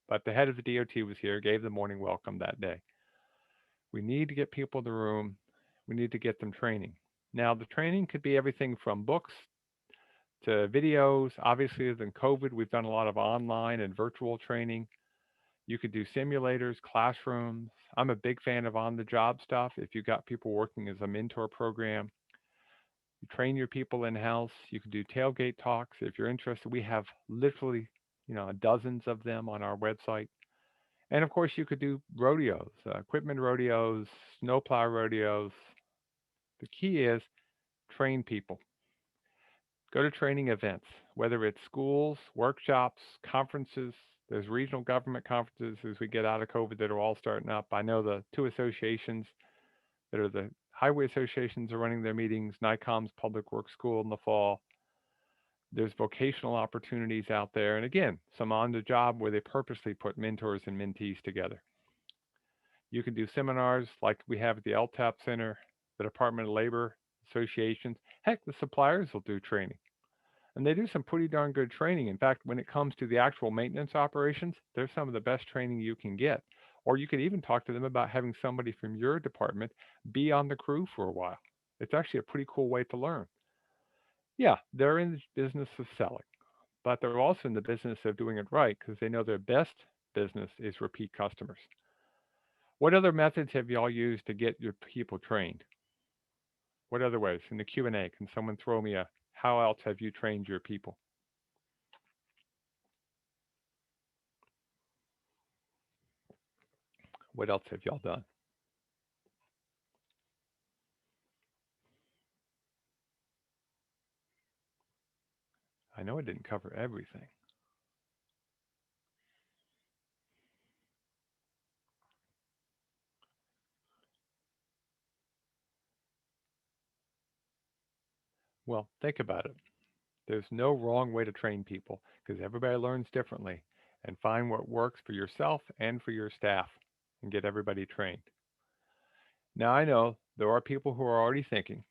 But the head of the DOT was here, gave the morning welcome that day. We need to get people in the room. We need to get them training. Now, the training could be everything from books to videos. Obviously, in COVID, we've done a lot of online and virtual training. You could do simulators, classrooms. I'm a big fan of on-the-job stuff. If you've got people working as a mentor program, you train your people in-house. You can do tailgate talks. If you're interested, we have literally, dozens of them on our website. And of course, you could do rodeos, equipment rodeos, snowplow rodeos. The key is train people. Go to training events, whether it's schools, workshops, conferences. There's regional government conferences as we get out of COVID that are all starting up. I know the 2 associations that are the highway associations are running their meetings, NICOM's Public Works School in the fall. There's vocational opportunities out there. And again, some on the job where they purposely put mentors and mentees together. You can do seminars like we have at the LTAP Center, the Department of Labor associations. Heck, the suppliers will do training. And they do some pretty darn good training. In fact, when it comes to the actual maintenance operations, they're some of the best training you can get. Or you could even talk to them about having somebody from your department be on the crew for a while. It's actually a pretty cool way to learn. Yeah, they're in the business of selling, but they're also in the business of doing it right because they know their best business is repeat customers. What other methods have y'all used to get your people trained? What other ways? In the Q&A, can someone throw me a, how else have you trained your people? What else have y'all done? I know it didn't cover everything. Well, think about it. There's no wrong way to train people because everybody learns differently, and find what works for yourself and for your staff and get everybody trained. Now, I know there are people who are already thinking,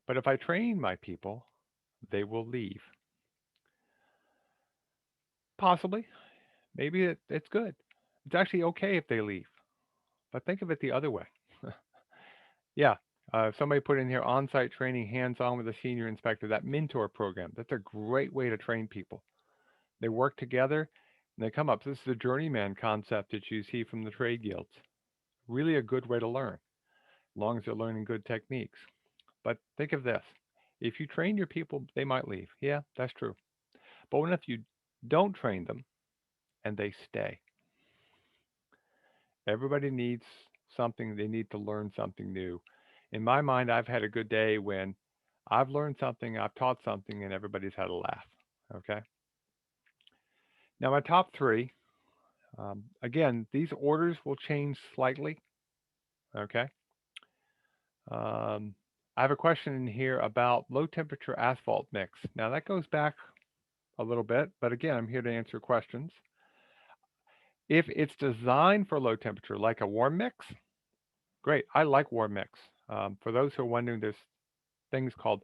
but if I train my people, they will leave. Possibly. Maybe it's good. It's actually okay if they leave. But think of it the other way. Yeah, somebody put in here on-site training, hands-on with a senior inspector, that mentor program. That's a great way to train people. They work together and they come up. This is the journeyman concept that you see from the trade guilds. Really a good way to learn, as long as they're learning good techniques. But think of this. If you train your people, they might leave. Yeah, that's true. But what if you don't train them and they stay? Everybody needs something. They need to learn something new. In my mind, I've had a good day when I've learned something, I've taught something, and everybody's had a laugh. Okay. Now, my top three, again, these orders will change slightly. Okay. Um, I have a question in here about low temperature asphalt mix. Now, that goes back a little bit, but again, I'm here to answer questions. If it's designed for low temperature, like a warm mix, great. I like warm mix. For those who are wondering, there's things called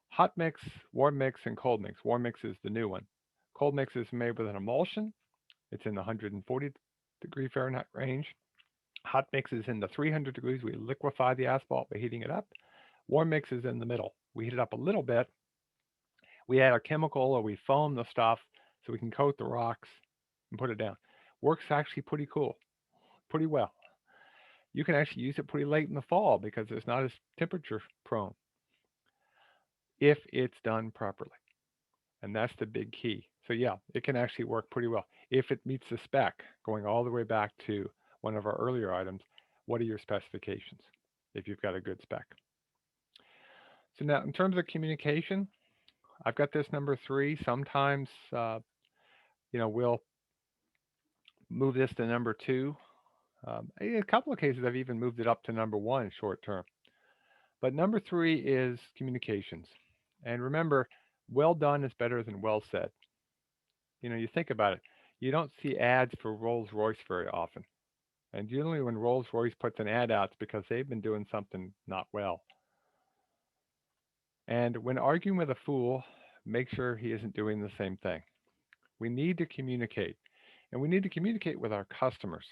hot mix, warm mix, and cold mix. Warm mix is the new one. Cold mix is made with an emulsion. It's in the 140-degree Fahrenheit range. Hot mix is in the 300 degrees. We liquefy the asphalt by heating it up. Warm mix is in the middle. We heat it up a little bit. We add a chemical or we foam the stuff so we can coat the rocks and put it down. Works actually pretty cool, pretty well. You can actually use it pretty late in the fall because it's not as temperature prone if it's done properly. And that's the big key. So yeah, it can actually work pretty well if it meets the spec. Going all the way back to one of our earlier items, what are your specifications if you've got a good spec? So now in terms of communication, I've got this number three. Sometimes we'll move this to number two. In a couple of cases, I've even moved it up to number one short term. But number three is communications. And remember, well done is better than well said. You think about it. You don't see ads for Rolls Royce very often. And usually when Rolls Royce puts an ad out, it's because they've been doing something not well. And when arguing with a fool, make sure he isn't doing the same thing. We need to communicate, and we need to communicate with our customers.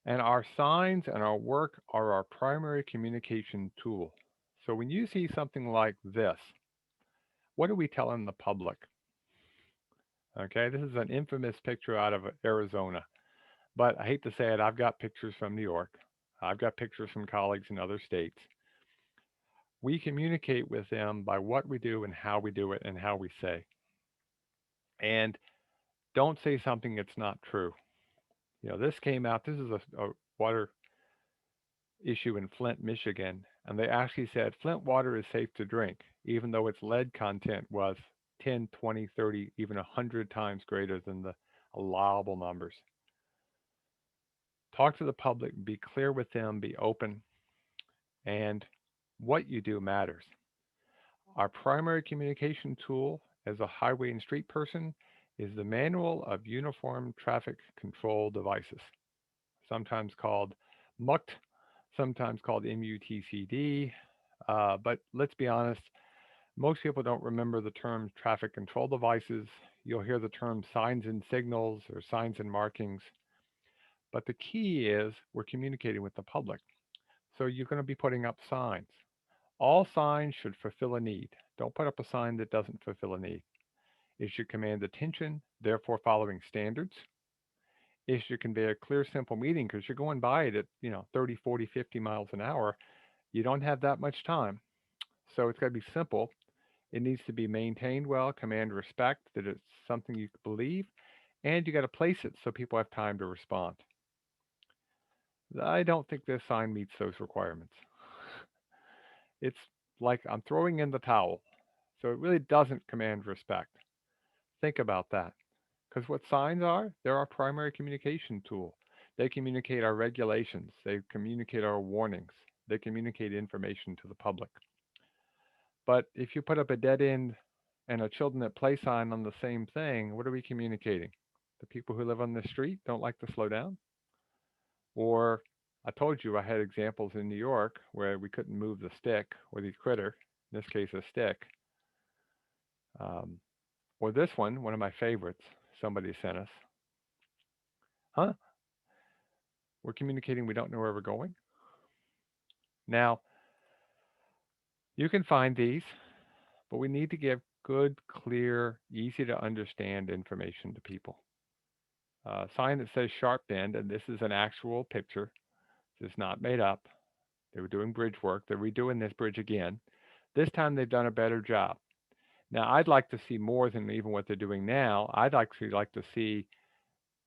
And our signs and our work are our primary communication tool. So when you see something like this, what are we telling the public? Okay, this is an infamous picture out of Arizona. But I hate to say it, I've got pictures from New York. I've got pictures from colleagues in other states. We communicate with them by what we do and how we do it and how we say. And don't say something that's not true. This came out, this is a water issue in Flint, Michigan, and they actually said Flint water is safe to drink, even though its lead content was 10, 20, 30, even 100 times greater than the allowable numbers. Talk to the public, be clear with them, be open, and what you do matters. Our primary communication tool as a highway and street person is the Manual of Uniform Traffic Control Devices, sometimes called MUCT, sometimes called MUTCD. But let's be honest, most people don't remember the term traffic control devices. You'll hear the term signs and signals or signs and markings. But the key is we're communicating with the public. So you're going to be putting up signs. All signs should fulfill a need. Don't put up a sign that doesn't fulfill a need. It should command attention, therefore following standards. It should convey a clear, simple meaning because you're going by it at 30, 40, 50 miles an hour. You don't have that much time. So it's got to be simple. It needs to be maintained well, command respect, that it's something you believe, and you got to place it so people have time to respond. I don't think this sign meets those requirements. It's like I'm throwing in the towel. So it really doesn't command respect. Think about that. Because what signs are, they're our primary communication tool. They communicate our regulations, they communicate our warnings, they communicate information to the public. But if you put up a dead end and a children at play sign on the same thing, what are we communicating? The people who live on the street don't like to slow down? Or I told you I had examples in New York where we couldn't move the stick or the critter, in this case a stick. Um, or this one of my favorites, somebody sent us. Huh? We're communicating we don't know where we're going? Now, you can find these, but we need to give good, clear, easy to understand information to people. Sign that says sharp bend, and this is an actual picture. This is not made up. They were doing bridge work. They're redoing this bridge again. This time they've done a better job. Now, I'd like to see more than even what they're doing now. I'd actually like to see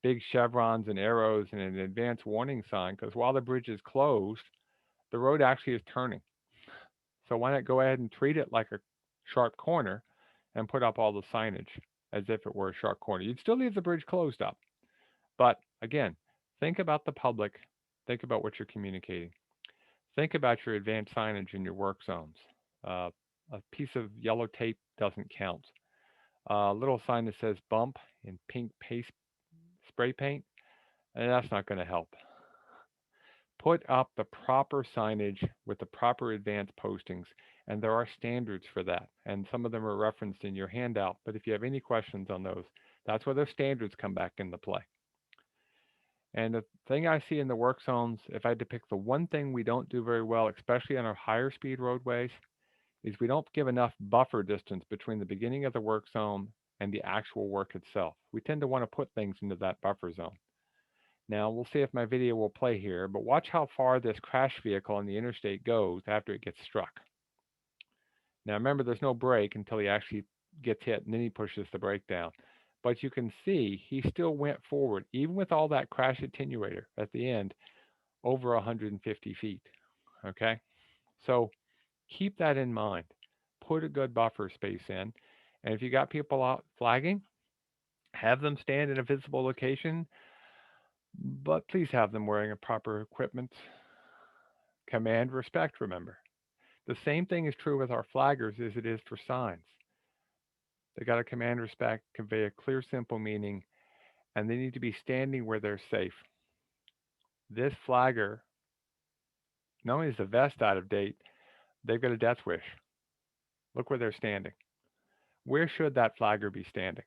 big chevrons and arrows and an advance warning sign, because while the bridge is closed, the road actually is turning. So why not go ahead and treat it like a sharp corner and put up all the signage as if it were a sharp corner? You'd still leave the bridge closed up. But again, think about the public. Think about what you're communicating. Think about your advanced signage in your work zones. Uh, a piece of yellow tape doesn't count. A little sign that says bump in pink paste spray paint, and that's not going to help. Put up the proper signage with the proper advanced postings, and there are standards for that, and some of them are referenced in your handout. But if you have any questions on those, that's where those standards come back into play. And the thing I see in the work zones, if I had to pick the one thing we don't do very well, especially on our higher speed roadways, is we don't give enough buffer distance between the beginning of the work zone and the actual work itself. We tend to want to put things into that buffer zone. Now, we'll see if my video will play here, but watch how far this crash vehicle on the interstate goes after it gets struck. Now, remember, there's no brake until he actually gets hit, and then he pushes the brake down. But you can see he still went forward, even with all that crash attenuator at the end, over 150 feet. Okay? So keep that in mind. Put a good buffer space in. And if you got people out flagging, have them stand in a visible location, but please have them wearing a proper equipment. Command respect, remember. The same thing is true with our flaggers as it is for signs. They got to command respect, convey a clear, simple meaning, and they need to be standing where they're safe. This flagger, not only is the vest out of date, they've got a death wish. Look where they're standing. Where should that flagger be standing?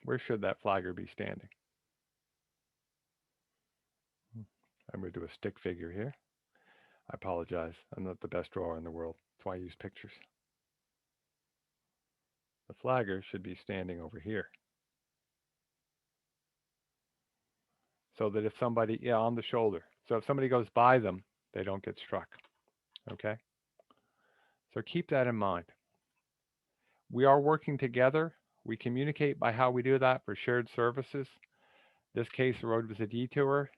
Where should that flagger be standing? I'm going to do a stick figure here. I apologize. I'm not the best drawer in the world. That's why I use pictures. The flagger should be standing over here. So that if somebody, on the shoulder. So if somebody goes by them, they don't get struck. Okay? So keep that in mind. We are working together. We communicate by how we do that for shared services. This case, the road was a detour.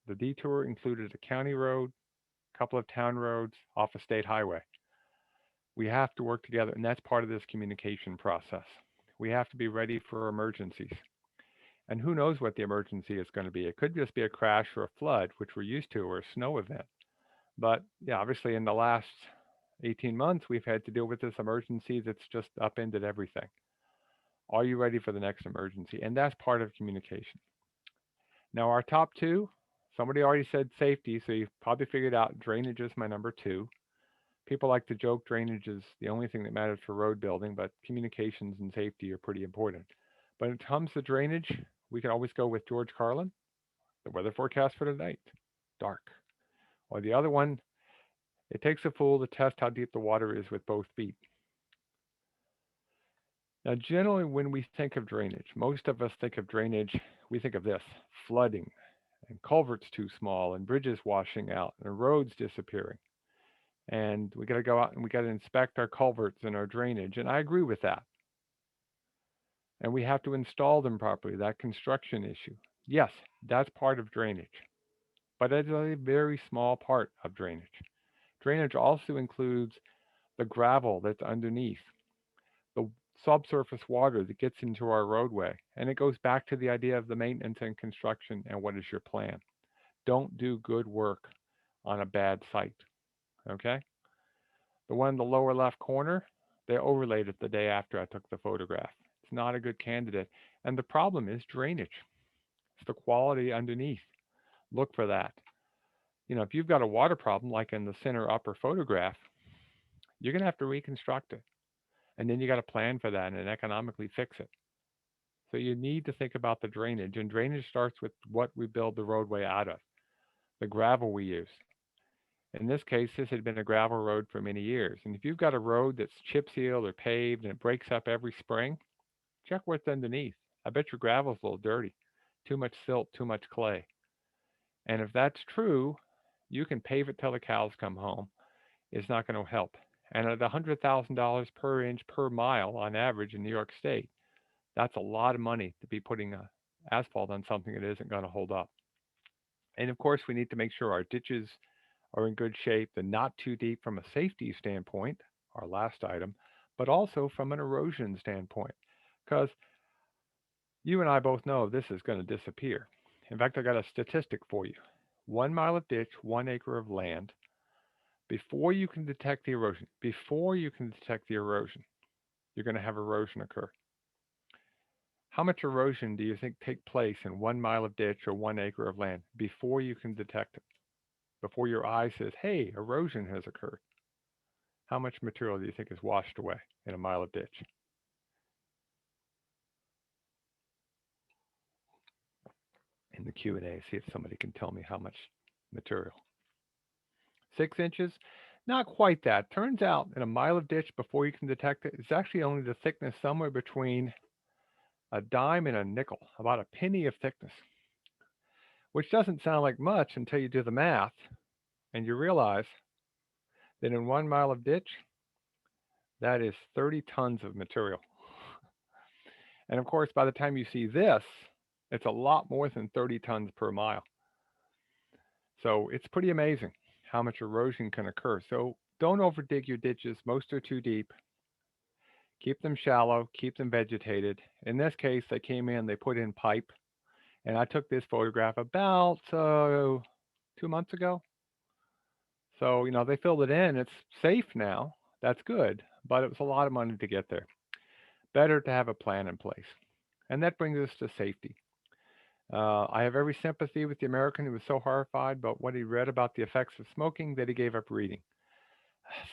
The detour included a county road, a couple of town roads, off a state highway. We have to work together, and that's part of this communication process. We have to be ready for emergencies. And who knows what the emergency is going to be? It could just be a crash or a flood, which we're used to, or a snow event. But yeah, obviously in the last 18 months, we've had to deal with this emergency that's just upended everything. Are you ready for the next emergency? And that's part of communication. Now, our top two, somebody already said safety, so you've probably figured out drainage is my number two. People like to joke drainage is the only thing that matters for road building, but communications and safety are pretty important. But when it comes to drainage, we can always go with George Carlin, the weather forecast for tonight, dark. Or the other one, it takes a fool to test how deep the water is with both feet. Now, generally, when we think of drainage, most of us think of drainage, we think of this flooding, and culverts too small, and bridges washing out, and roads disappearing. And we got to go out and we got to inspect our culverts and our drainage. And I agree with that. And we have to install them properly, that construction issue. Yes, that's part of drainage, but it's a very small part of drainage. Drainage also includes the gravel that's underneath, the subsurface water that gets into our roadway. And it goes back to the idea of the maintenance and construction and what is your plan. Don't do good work on a bad site. Okay? The one in the lower left corner, they overlaid it the day after I took the photograph. It's not a good candidate. And the problem is drainage. It's the quality underneath. Look for that. If you've got a water problem, like in the center upper photograph, you're going to have to reconstruct it. And then you got to plan for that and economically fix it. So you need to think about the drainage. And drainage starts with what we build the roadway out of, the gravel we use. In this case, this had been a gravel road for many years. And if you've got a road that's chip sealed or paved and it breaks up every spring, check what's underneath. I bet your gravel's a little dirty. Too much silt, too much clay. And if that's true, you can pave it till the cows come home. It's not going to help. And at $100,000 per inch per mile on average in New York State, that's a lot of money to be putting asphalt on something that isn't going to hold up. And of course, we need to make sure our ditches are in good shape and not too deep from a safety standpoint, our last item, but also from an erosion standpoint. Because you and I both know this is going to disappear. In fact, I got a statistic for you. 1 mile of ditch, 1 acre of land. Before you can detect the erosion, you're going to have erosion occur. How much erosion do you think take place in 1 mile of ditch or 1 acre of land before you can detect it? Before your eye says, hey, erosion has occurred. How much material do you think is washed away in a mile of ditch? In the Q&A, see if somebody can tell me how much material. 6 inches? Not quite that. Turns out in a mile of ditch before you can detect it, it's actually only the thickness somewhere between a dime and a nickel, about a penny of thickness, which doesn't sound like much until you do the math and you realize that in 1 mile of ditch, that is 30 tons of material. And of course, by the time you see this, it's a lot more than 30 tons per mile. So it's pretty amazing how much erosion can occur. So don't overdig your ditches. Most are too deep. Keep them shallow, keep them vegetated. In this case, they came in, they put in pipe, and I took this photograph about 2 months ago. So, they filled it in. It's safe now. That's good, but it was a lot of money to get there. Better to have a plan in place. And that brings us to safety. I have every sympathy with the American who was so horrified by what he read about the effects of smoking that he gave up reading.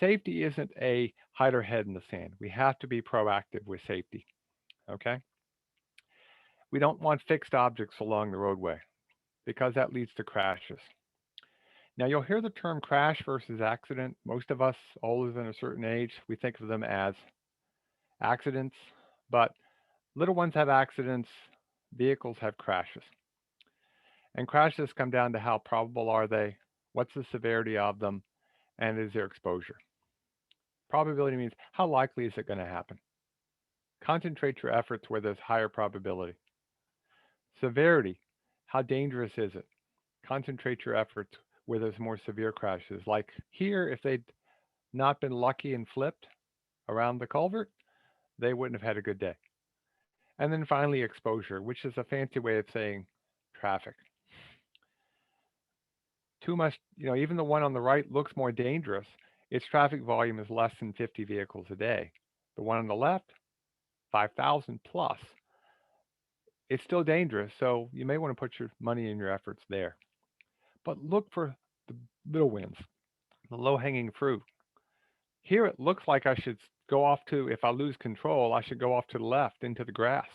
Safety isn't a hide our head in the sand. We have to be proactive with safety. Okay? We don't want fixed objects along the roadway because that leads to crashes. Now, you'll hear the term crash versus accident. Most of us older than a certain age, we think of them as accidents, but little ones have accidents, vehicles have crashes. And crashes come down to how probable are they, what's the severity of them, and is there exposure. Probability means how likely is it going to happen. Concentrate your efforts where there's higher probability. Severity, how dangerous is it? Concentrate your efforts where there's more severe crashes. Like here, if they'd not been lucky and flipped around the culvert, they wouldn't have had a good day. And then finally, exposure, which is a fancy way of saying traffic. Too much, even the one on the right looks more dangerous. Its traffic volume is less than 50 vehicles a day. The one on the left, 5,000 plus. It's still dangerous, so you may want to put your money and your efforts there. But look for the little wins, the low-hanging fruit. Here it looks like I should go off to, if I lose control, I should go off to the left into the grass.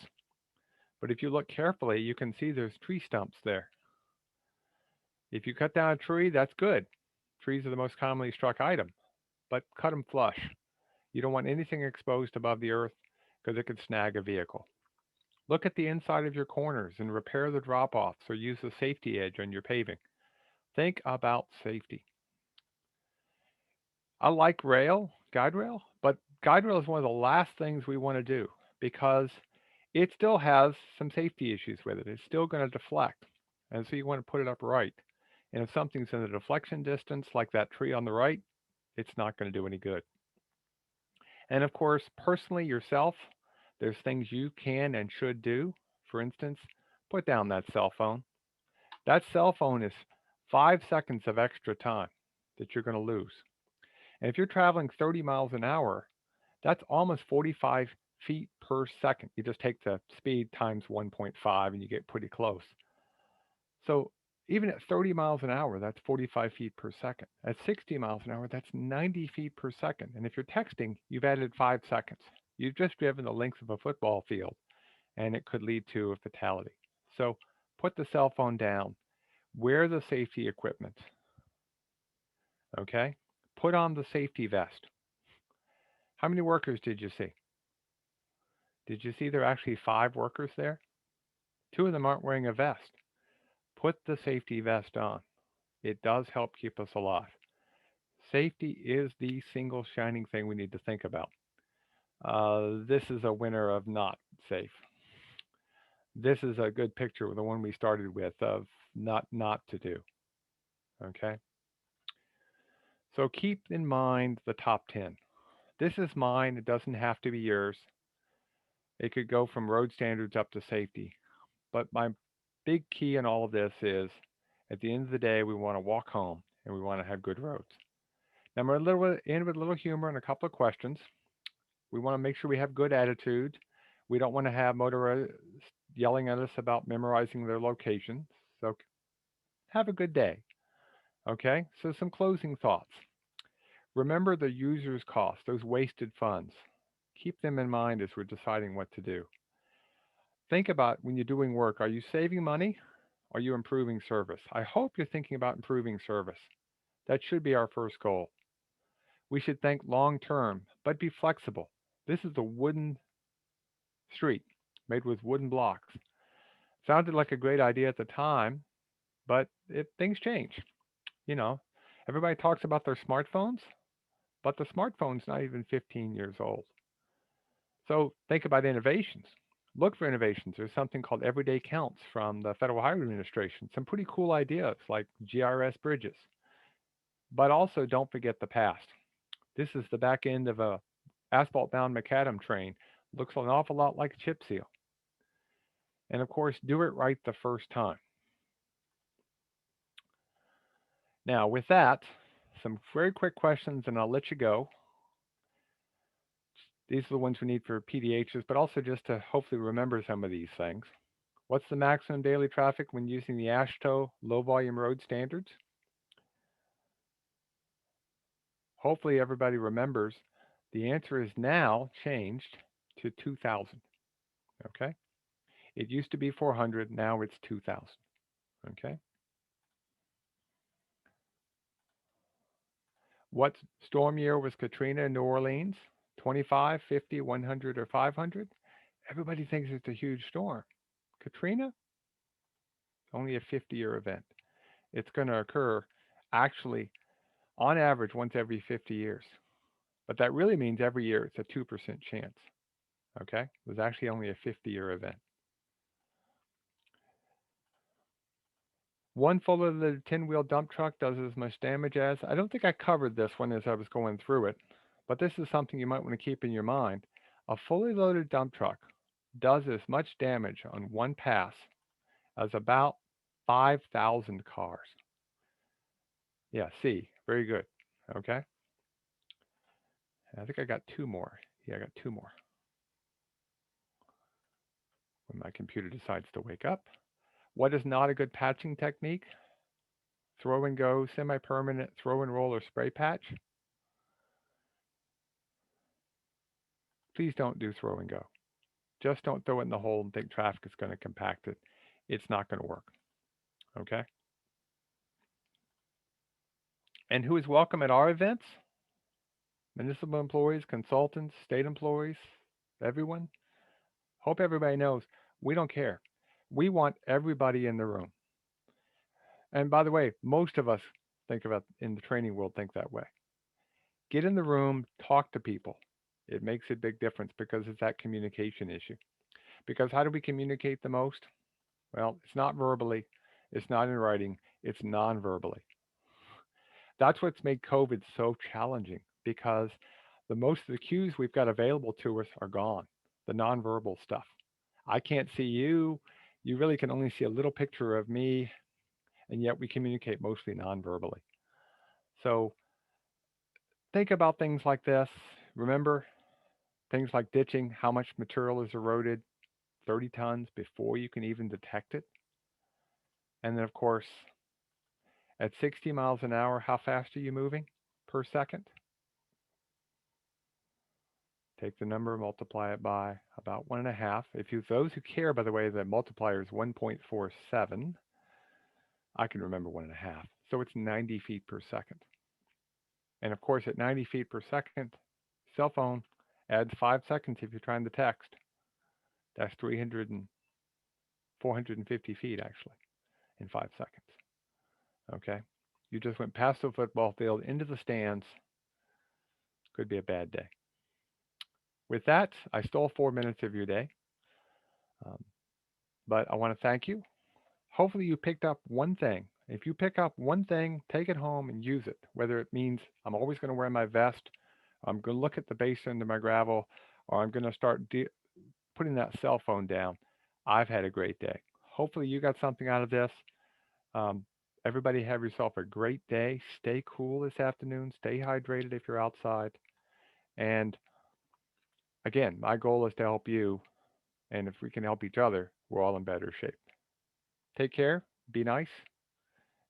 But if you look carefully, you can see there's tree stumps there. If you cut down a tree, that's good. Trees are the most commonly struck item, but cut them flush. You don't want anything exposed above the earth because it could snag a vehicle. Look at the inside of your corners and repair the drop-offs or use the safety edge on your paving. Think about safety. I like guide rail, but guide rail is one of the last things we want to do because it still has some safety issues with it. It's still going to deflect. And so you want to put it up right. And if something's in the deflection distance, like that tree on the right, it's not going to do any good. And of course, personally yourself, there's things you can and should do. For instance, put down that cell phone. That cell phone is 5 seconds of extra time that you're going to lose. And if you're traveling 30 miles an hour, that's almost 45 feet per second. You just take the speed times 1.5 and you get pretty close. So even at 30 miles an hour, that's 45 feet per second. At 60 miles an hour, that's 90 feet per second. And if you're texting, you've added 5 seconds. You've just driven the length of a football field, and it could lead to a fatality. So put the cell phone down, wear the safety equipment, okay? Put on the safety vest. How many workers did you see? Did you see there are actually 5 workers there? 2 of them aren't wearing a vest. Put the safety vest on. It does help keep us alive. Safety is the single shining thing we need to think about. This is a winner of not safe. This is a good picture with the one we started with of not to do. Okay? So keep in mind the top 10. This is mine. It doesn't have to be yours. It could go from road standards up to safety. But my big key in all of this is at the end of the day, we want to walk home and we want to have good roads. Now, we're in with a little humor and a couple of questions. We want to make sure we have good attitude. We don't want to have motorists yelling at us about memorizing their location. So have a good day. Okay, so some closing thoughts. Remember the user's cost, those wasted funds. Keep them in mind as we're deciding what to do. Think about when you're doing work, are you saving money? Are you improving service? I hope you're thinking about improving service. That should be our first goal. We should think long term, but be flexible. This is a wooden street made with wooden blocks. Sounded like a great idea at the time, but things change. You know, everybody talks about their smartphones, but the smartphone's not even 15 years old. So think about innovations. Look for innovations. There's something called Everyday Counts from the Federal Highway Administration. Some pretty cool ideas like GRS bridges. But also don't forget the past. This is the back end of a asphalt-bound macadam train. Looks an awful lot like a chip seal. And of course, do it right the first time. Now, with that, some very quick questions, and I'll let you go. These are the ones we need for PDHs, but also just to hopefully remember some of these things. What's the maximum daily traffic when using the AASHTO low volume road standards? Hopefully everybody remembers the answer is now changed to 2,000. Okay? It used to be 400, now it's 2,000. Okay? What storm year was Katrina in New Orleans? 25, 50, 100, or 500? Everybody thinks it's a huge storm. Katrina? Only a 50-year event. It's going to occur actually on average once every 50 years. But that really means every year it's a 2% chance. Okay? It was actually only a 50-year event. One full-loaded 10-wheel dump truck does as much damage as, I don't think I covered this one as I was going through it, but this is something you might want to keep in your mind. A fully loaded dump truck does as much damage on one pass as about 5,000 cars. Yeah, C, very good. Okay? I think I got 2 more. Yeah, I got 2 more. When my computer decides to wake up. What is not a good patching technique? Throw and go, semi-permanent, throw and roll, or spray patch? Please don't do throw and go. Just don't throw it in the hole and think traffic is going to compact it. It's not going to work. Okay? And who is welcome at our events? Municipal employees, consultants, state employees, everyone. Hope everybody knows we don't care. We want everybody in the room. And by the way, most of us think about in the training world think that way. Get in the room, talk to people. It makes a big difference because it's that communication issue. Because how do we communicate the most? Well, it's not verbally, it's not in writing, it's non-verbally. That's what's made COVID so challenging because the most of the cues we've got available to us are gone, the nonverbal stuff. I can't see you. You really can only see a little picture of me and yet we communicate mostly non-verbally. So think about things like this. Remember things like ditching, how much material is eroded, 30 tons before you can even detect it. And then, of course, at 60 miles an hour, how fast are you moving per second? Take the number, multiply it by about 1.5. If you, those who care, by the way, the multiplier is 1.47. I can remember 1.5. So it's 90 feet per second. And of course, at 90 feet per second, cell phone adds 5 seconds if you're trying to text. That's 450 feet actually in 5 seconds. Okay? You just went past the football field into the stands. Could be a bad day. With that, I stole 4 minutes of your day. Um, but I want to thank you. Hopefully, you picked up one thing. If you pick up one thing, take it home and use it. Whether it means I'm always going to wear my vest, I'm going to look at the base end of my gravel, or I'm going to start putting that cell phone down. I've had a great day. Hopefully, you got something out of this. Um, everybody, have yourself a great day. Stay cool this afternoon. Stay hydrated if you're outside. And again, my goal is to help you. And if we can help each other, we're all in better shape. Take care, be nice,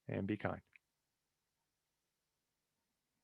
and be kind.